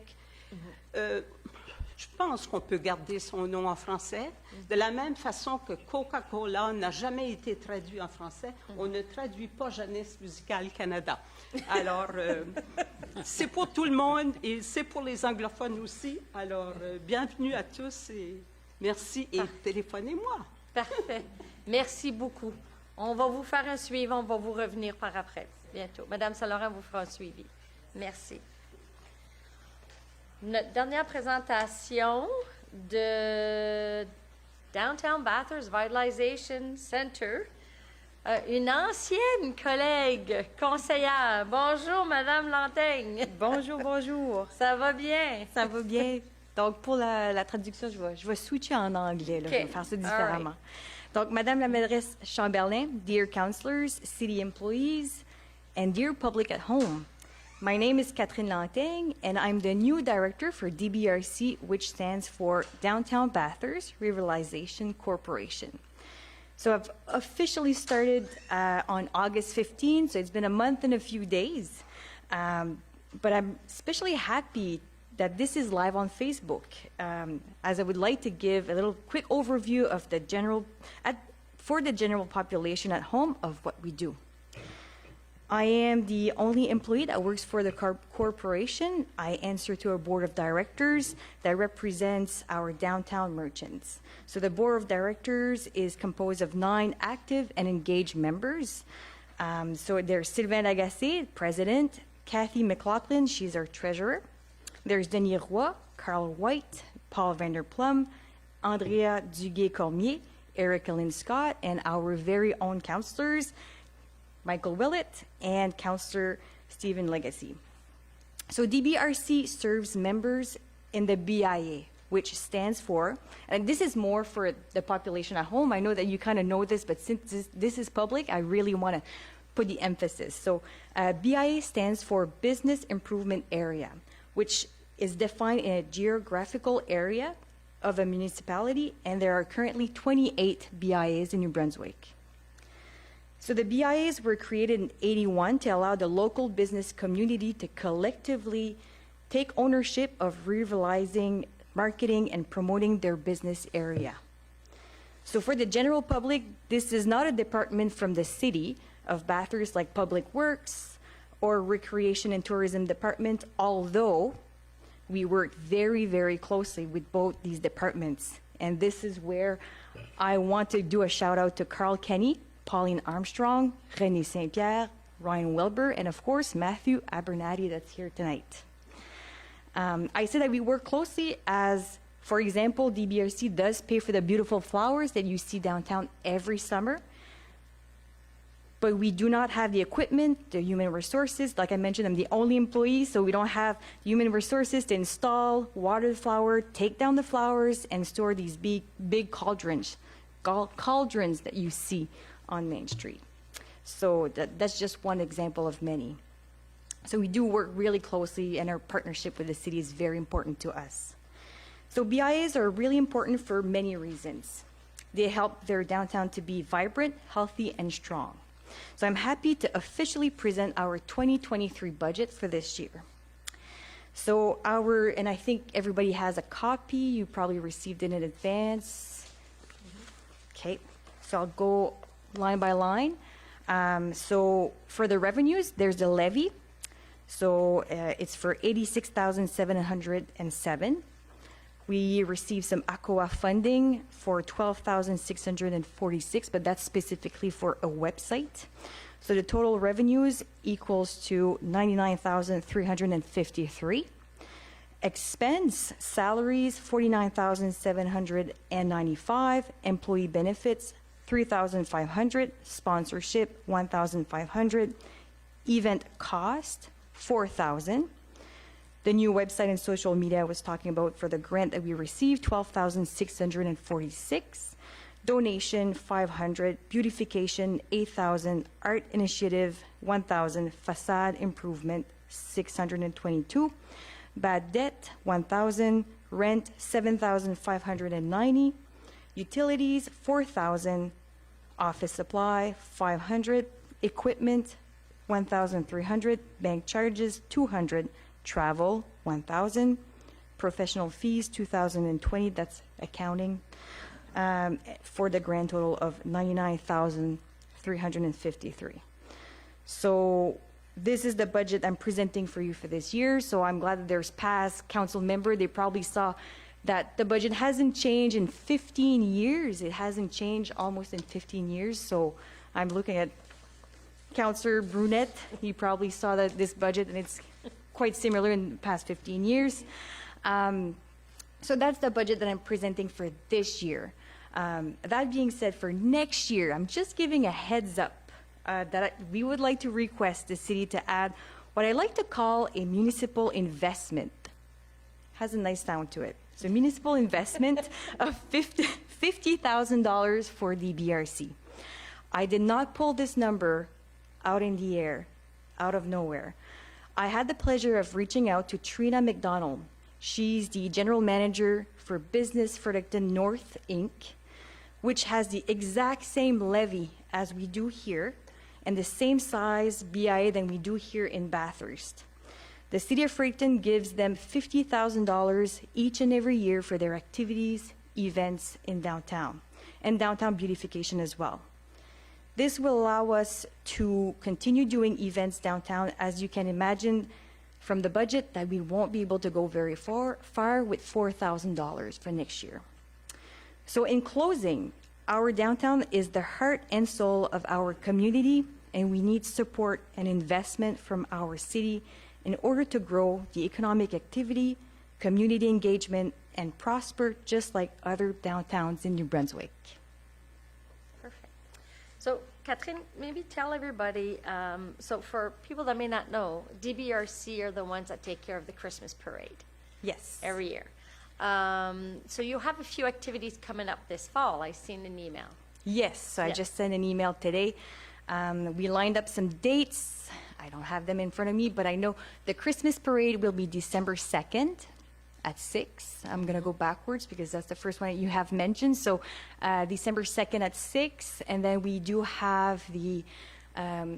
Je pense qu'on peut garder son nom en français. De la même façon que Coca-Cola n'a jamais été traduit en français, on ne traduit pas Jeunesse musicale Canada. Alors, c'est pour tout le monde et c'est pour les anglophones aussi. Alors, bienvenue à tous et merci et téléphonez-moi. Parfait. Merci beaucoup. On va vous faire un suivi, on va vous revenir par après, bientôt. Madame Saint-Laurent vous fera un suivi. Merci. Notre dernière présentation de Downtown Bathurst Vitalization Center. Une ancienne collègue conseillère. Bonjour, Madame Lantaigne. Bonjour, bonjour. Ça va bien? Ça va bien. Donc, pour la traduction, je vais switcher en anglais. Là, okay. Je vais faire ça différemment. Donc, Madame la mairesse Chamberlain, dear councillors, city employees, and dear public at home, my name is Catherine Lantaigne, and I'm the new director for DBRC, which stands for Downtown Bathurst Revitalization Corporation. So I've officially started on August 15, so it's been a month and a few days. But I'm especially happy that this is live on Facebook, as I would like to give a little quick overview of for the general population at home of what we do. I am the only employee that works for the corporation. I answer to a board of directors that represents our downtown merchants. So the board of directors is composed of 9 active and engaged members. So there's Sylvain Lagacé, president, Kathy McLaughlin, she's our treasurer. There's Denis Roy, Carl White, Paul Vanderplum, Andrea Duguay-Cormier, Erica Lynn Scott, and our very own counselors, Michael Willett and Counselor Stephen Legacy. So DBRC serves members in the BIA, which stands for, and this is more for the population at home. I know that you kind of know this, but since this is public, I really want to put the emphasis. So BIA stands for Business Improvement Area, which is defined in a geographical area of a municipality, and there are currently 28 BIAs in New Brunswick. So the BIAs were created in '81 to allow the local business community to collectively take ownership of revitalizing, marketing, and promoting their business area. So for the general public, this is not a department from the city of Bathurst like Public Works or Recreation and Tourism Department, although we work very, very closely with both these departments. And this is where I want to do a shout out to Carl Kenny, Pauline Armstrong, René Saint-Pierre, Ryan Wilbur, and of course, Matthew Abernathy that's here tonight. I said that we work closely as, for example, DBRC does pay for the beautiful flowers that you see downtown every summer, but we do not have the equipment, the human resources. Like I mentioned, I'm the only employee, so we don't have human resources to install, water the flower, take down the flowers, and store these big cauldrons that you see on Main Street. So that's just one example of many. So we do work really closely, and our partnership with the city is very important to us. So BIAs are really important for many reasons. They help their downtown to be vibrant, healthy, and strong. So I'm happy to officially present our 2023 budget for this year. So and I think everybody has a copy. You probably received it in advance. Okay, so I'll go line by line. So for the revenues, there's the levy. So it's for $86,707. We received some ACOA funding for $12,646, but that's specifically for a website. So the total revenues equals to $99,353. Expense, salaries, $49,795. Employee benefits, $3,500. Sponsorship, $1,500. Event cost, $4,000. The new website and social media I was talking about for the grant that we received, $12,646. Donation, $500. Beautification, $8,000. Art initiative, $1,000. Facade improvement, $622. Bad debt, $1,000. Rent, $7,590. Utilities, $4,000. Office supply, $500. Equipment, $1,300. Bank charges, $200. Travel, $1,000. Professional fees, $2,020. That's accounting. For the grand total of $99,353. So this is the budget I'm presenting for you for this year. So I'm glad that there's past council member. They probably saw that the budget hasn't changed in 15 years. It hasn't changed almost in 15 years. So I'm looking at Councillor Brunette. He probably saw that this budget, and it's quite similar in the past 15 years. So that's the budget that I'm presenting for this year. That being said, for next year, I'm just giving a heads up that we would like to request the city to add what I like to call a municipal investment. Has a nice sound to it. So municipal investment of $50,000 for the BRC. I did not pull this number out in the air, out of nowhere. I had the pleasure of reaching out to Trina McDonald. She's the general manager for Business Fredericton North, Inc., which has the exact same levy as we do here and the same size BIA than we do here in Bathurst. The city of Fredericton gives them $50,000 each and every year for their activities, events in downtown, and downtown beautification as well. This will allow us to continue doing events downtown. As you can imagine from the budget, that we won't be able to go very far with $4,000 for next year. So in closing, our downtown is the heart and soul of our community, and we need support and investment from our city in order to grow the economic activity, community engagement, and prosper just like other downtowns in New Brunswick. Perfect. So, Catherine, maybe tell everybody, so for people that may not know, DBRC are the ones that take care of the Christmas parade. Yes. Every year. So you have a few activities coming up this fall. I seen an email. Yes, so I Yeah. just sent an email today. We lined up some dates. I don't have them in front of me, but I know the Christmas parade will be December 2nd at 6. I'm going to go backwards because that's the first one you have mentioned. So December 2nd at 6. And then we do have the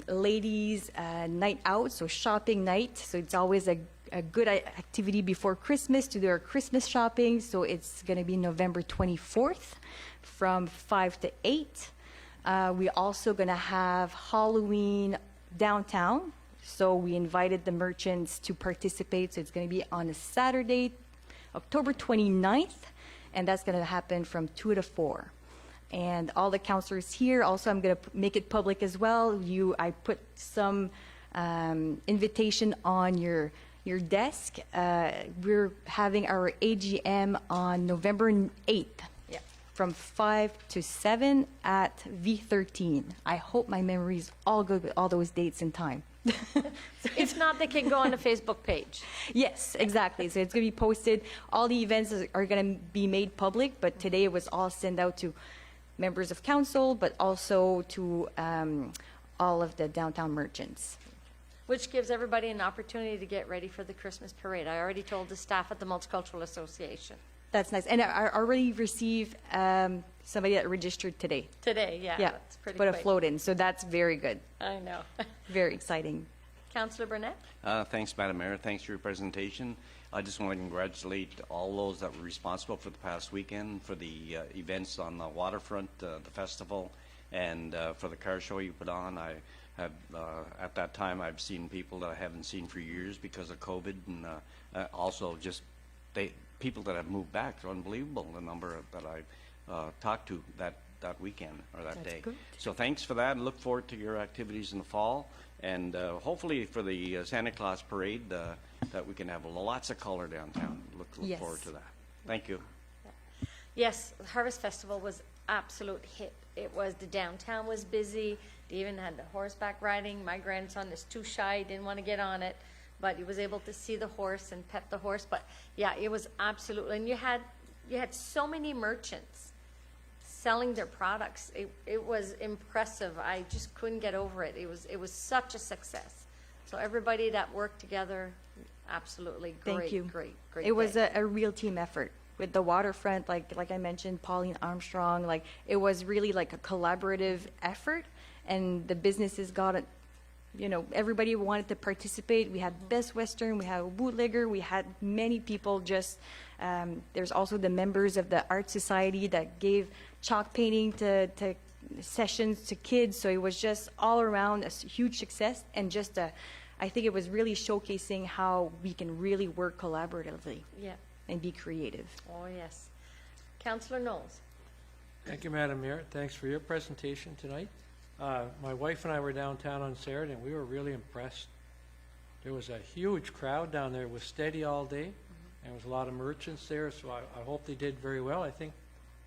ladies' night out, so shopping night. So it's always a good activity before Christmas to do our Christmas shopping. So it's going to be November 24th from 5 to 8. We also going to have Halloween downtown. So we invited the merchants to participate. So it's going to be on a Saturday, October 29th, and that's going to happen from 2 to 4. And all the counselors here, also I'm going to make it public as well. I put some invitation on your desk. We're having our AGM on November 8th. Yeah. From 5 to 7 at V13. I hope my memory is all good with all those dates and time. If not, they can go on the Facebook page. Yes, exactly. So it's going to be posted. All the events are going to be made public, but today it was all sent out to members of council, but also to all of the downtown merchants. Which gives everybody an opportunity to get ready for the Christmas parade. I already told the staff at the Multicultural Association. That's nice. And I already received somebody that registered today. Today, yeah. Yeah, That's pretty put a quick. float in. So that's very good. I know. Very exciting. Councillor Burnett? Thanks, Madam Mayor. Thanks for your presentation. I just want to congratulate all those that were responsible for the past weekend, for the events on the waterfront, the festival, and for the car show you put on. I have, at that time, I've seen people that I haven't seen for years because of COVID, and also just people that have moved back. They're unbelievable, the number that I talked to that weekend or that That's day. good. So thanks for that, and look forward to your activities in the fall. And hopefully for the Santa Claus parade, that we can have lots of color downtown. Look Yes. forward to that. Thank you. Yes, the Harvest Festival was absolute hit. It was, the downtown was busy. They even had the horseback riding. My grandson is too shy, didn't want to get on it, but he was able to see the horse and pet the horse. But yeah, it was absolutely, and you had so many merchants selling their products. It was impressive. I just couldn't get over it. It was such a success. So everybody that worked together, absolutely great. Thank you. Great. It was day. a real team effort with the waterfront, like I mentioned, Pauline Armstrong. Like it was really like a collaborative effort, and the businesses got it. You know, everybody wanted to participate. We had Best Western, we had Bootlegger, we had many people just, there's also the members of the Art Society that gave chalk painting to sessions to kids. So it was just all around a huge success, and just I think it was really showcasing how we can really work collaboratively. Yeah. And be creative. Oh, yes. Councillor Knowles. Thank you, Madam Mayor. Thanks for your presentation tonight. My wife and I were downtown on Saturday, and we were really impressed. There was a huge crowd down there. It was steady all day, and there was a lot of merchants there, so I hope they did very well. I think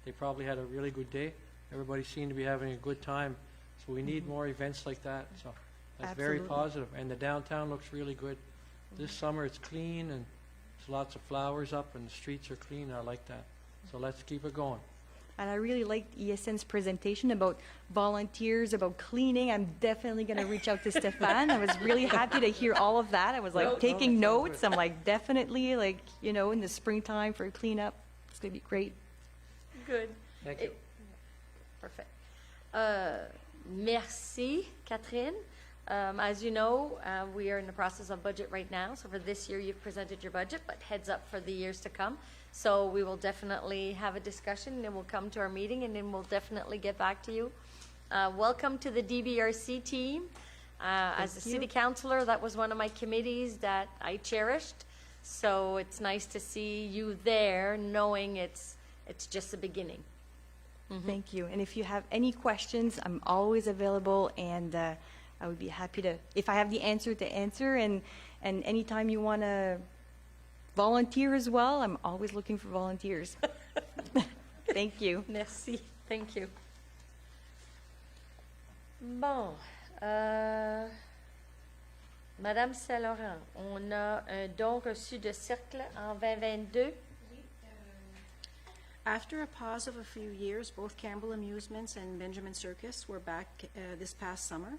they probably had a really good day. Everybody seemed to be having a good time, so we need more events like that. So that's very Absolutely. positive, and the downtown looks really good. This summer it's clean, and there's lots of flowers up, and the streets are clean. I like that. So let's keep it going. And I really liked ESN's presentation about volunteers, about cleaning. I'm definitely going to reach out to Stefan. I was really happy to hear all of that. I was like taking notes. I'm like, definitely, like, you know, in the springtime for cleanup. It's going to be great. Good. Thank you. Perfect. Merci, Catherine. As you know, we are in the process of budget right now. So for this year, you've presented your budget, but heads up for the years to come. So we will definitely have a discussion, and we'll come to our meeting, and then we'll definitely get back to you. Welcome to the DBRC team. As a city councillor, that was one of my committees that I cherished. So it's nice to see you there, knowing it's just the beginning. Thank you. And if you have any questions, I'm always available, and I would be happy to, if I have the answer, to answer. And anytime you want to volunteer as well. I'm always looking for volunteers. Thank you. Merci. Thank you. Bon. Madame Saint-Laurent, on a un don reçu de Cercle en 2022. After a pause of a few years, both Campbell Amusements and Benjamin Circus were back this past summer.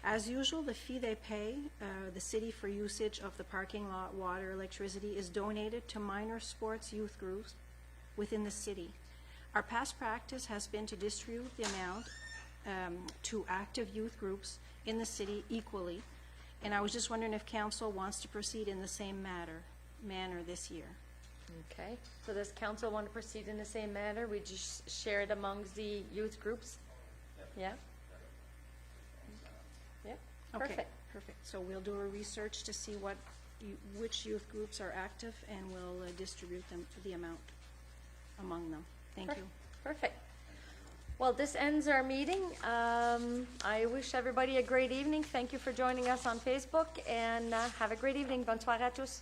As usual, the fee they pay, the city for usage of the parking lot, water, electricity, is donated to minor sports youth groups within the city. Our past practice has been to distribute the amount to active youth groups in the city equally, and I was just wondering if council wants to proceed in the same manner this year. Okay. So does council want to proceed in the same manner? We just share it amongst the youth groups? Yeah? Yeah. Okay, Perfect. perfect. So we'll do a research to see which youth groups are active, and we'll distribute them the amount among them. Thank you. Perfect. Well, this ends our meeting. I wish everybody a great evening. Thank you for joining us on Facebook, and have a great evening. Bonne soirée à tous.